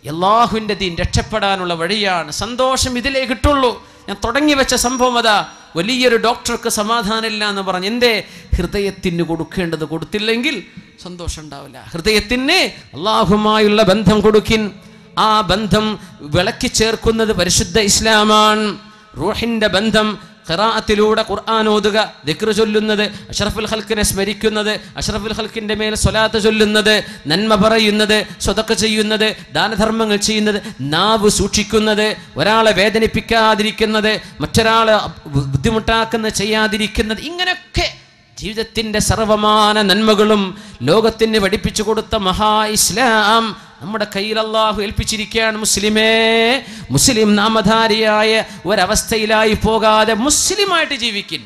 അല്ലാഹുവിൻ്റെ ദീൻ രക്ഷപ്പെടാനുള്ള വഴിയാണ്. സന്തോഷം ഇതിലേ കിട്ടുള്ളൂ. ഞാൻ തുടങ്ങി വെച്ച സംഭവം അതാ. വലിയൊരു ഡോക്ടർക്ക് സമാധാനമില്ല എന്ന് പറഞ്ഞ്, എൻ്റെ ഹൃദയത്തിന് കൊടുക്കേണ്ടത് കൊടുത്തില്ലെങ്കിൽ സന്തോഷം ഉണ്ടാവില്ല. ഹൃദയത്തിന് അല്ലാഹുമായുള്ള ബന്ധം കൊടുക്കിൻ. ആ ബന്ധം വിളക്കി ചേർക്കുന്നത് പരിശുദ്ധ ഇസ്ലാമാണ്. റൂഹിൻ്റെ ബന്ധം, ഖിറാഅത്തിലൂടെ ഖുർആൻ ഓതുക, ദിക്ർ ചൊല്ലുന്നത്, അഷ്റഫുൽ ഖൽക്കിനെ സ്മരിക്കുന്നത്, അഷ്റഫുൽ ഖൽക്കിൻ്റെ മേൽ സ്വലാത്ത് ചൊല്ലുന്നത്, നന്മ പറയുന്നത്, സ്വതക്ക ചെയ്യുന്നത്, ദാനധർമ്മങ്ങൾ ചെയ്യുന്നത്, നാവ് സൂക്ഷിക്കുന്നത്, ഒരാളെ വേദനിപ്പിക്കാതിരിക്കുന്നത്, മറ്റൊരാളെ ബുദ്ധിമുട്ടാക്കുന്നത് ചെയ്യാതിരിക്കുന്നത്, ഇങ്ങനെയൊക്കെ ജീവിതത്തിൻ്റെ സർവമാന നന്മകളും ലോകത്തിന് പഠിപ്പിച്ചു കൊടുത്ത മഹാ ഇസ്ലാം. നമ്മുടെ കയ്യിൽ അള്ളാഹു ഏൽപ്പിച്ചിരിക്കുകയാണ്. മുസ്ലിമേ, മുസ്ലിം നാമധാരിയായ ഒരവസ്ഥയിലായി പോകാതെ മുസ്ലിമായിട്ട് ജീവിക്കും.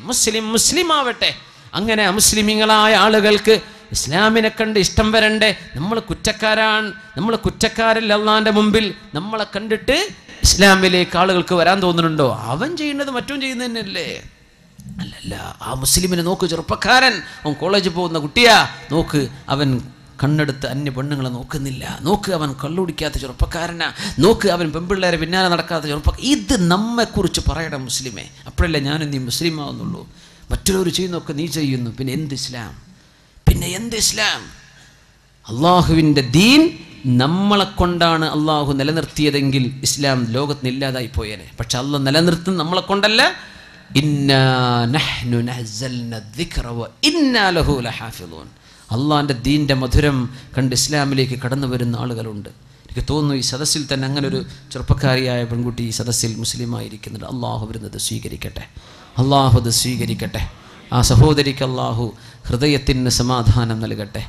മുസ്ലിം ആവട്ടെ. അങ്ങനെ അമുസ്ലിമീങ്ങളായ ആളുകൾക്ക് ഇസ്ലാമിനെ കണ്ട് ഇഷ്ടം വരണ്ടേ? നമ്മൾ കുറ്റക്കാരല്ല അള്ളാന്റെ മുമ്പിൽ. നമ്മളെ കണ്ടിട്ട് ഇസ്ലാമിലേക്ക് ആളുകൾക്ക് വരാൻ തോന്നുന്നുണ്ടോ? അവൻ ചെയ്യുന്നത് മറ്റും ചെയ്യുന്നതന്നെയല്ലേ? അല്ലല്ല, ആ മുസ്ലിമിനെ നോക്ക്, ചെറുപ്പക്കാരൻ, അവൻ കോളേജിൽ പോകുന്ന കുട്ടിയാ, നോക്ക്, അവൻ കണ്ണെടുത്ത് അന്യ പെണ്ണുങ്ങളെ നോക്കുന്നില്ല, നോക്ക്, അവൻ കള്ളുടിക്കാത്ത ചെറുപ്പക്കാരനാ, നോക്ക്, അവൻ പെൺപിള്ളേരെ പിന്നാലെ നടക്കാത്ത ചെറുപ്പക്കാരൻ. ഇത് നമ്മെക്കുറിച്ച് പറയണം മുസ്ലിമേ. അപ്പോഴല്ലേ ഞാനും നീ മുസ്ലിം ആവുന്നുള്ളൂ. മറ്റുള്ളവർ ചെയ്യുന്നൊക്കെ നീ ചെയ്യുന്നു, പിന്നെ എന്ത് ഇസ്ലാം? അള്ളാഹുവിൻ്റെ ദീൻ നമ്മളെ കൊണ്ടാണ് അള്ളാഹു നിലനിർത്തിയതെങ്കിൽ ഇസ്ലാം ലോകത്തിന് ഇല്ലാതായി പോയേനെ. പക്ഷെ അള്ളാഹ് നിലനിർത്തും നമ്മളെ കൊണ്ടല്ല. ഇന്നാ നഹ്നു നസ്സൽന ദിക്റ വ ഇന്നാ ലഹു ലഹാഫിളൂൻ. അള്ളാഹിൻ്റെ ദീൻ്റെ മധുരം കണ്ട് ഇസ്ലാമിലേക്ക് കടന്നു വരുന്ന ആളുകളുണ്ട്. എനിക്ക് തോന്നുന്നു ഈ സദസ്സിൽ തന്നെ അങ്ങനെ ഒരു ചെറുപ്പക്കാരിയായ പെൺകുട്ടി ഈ സദസ്സിൽ മുസ്ലിമായിരിക്കുന്നുണ്ട്. അള്ളാഹു വരുന്നത് സ്വീകരിക്കട്ടെ, അള്ളാഹു അത് സ്വീകരിക്കട്ടെ. ആ സഹോദരിക്ക് അള്ളാഹു ഹൃദയത്തിന് സമാധാനം നൽകട്ടെ.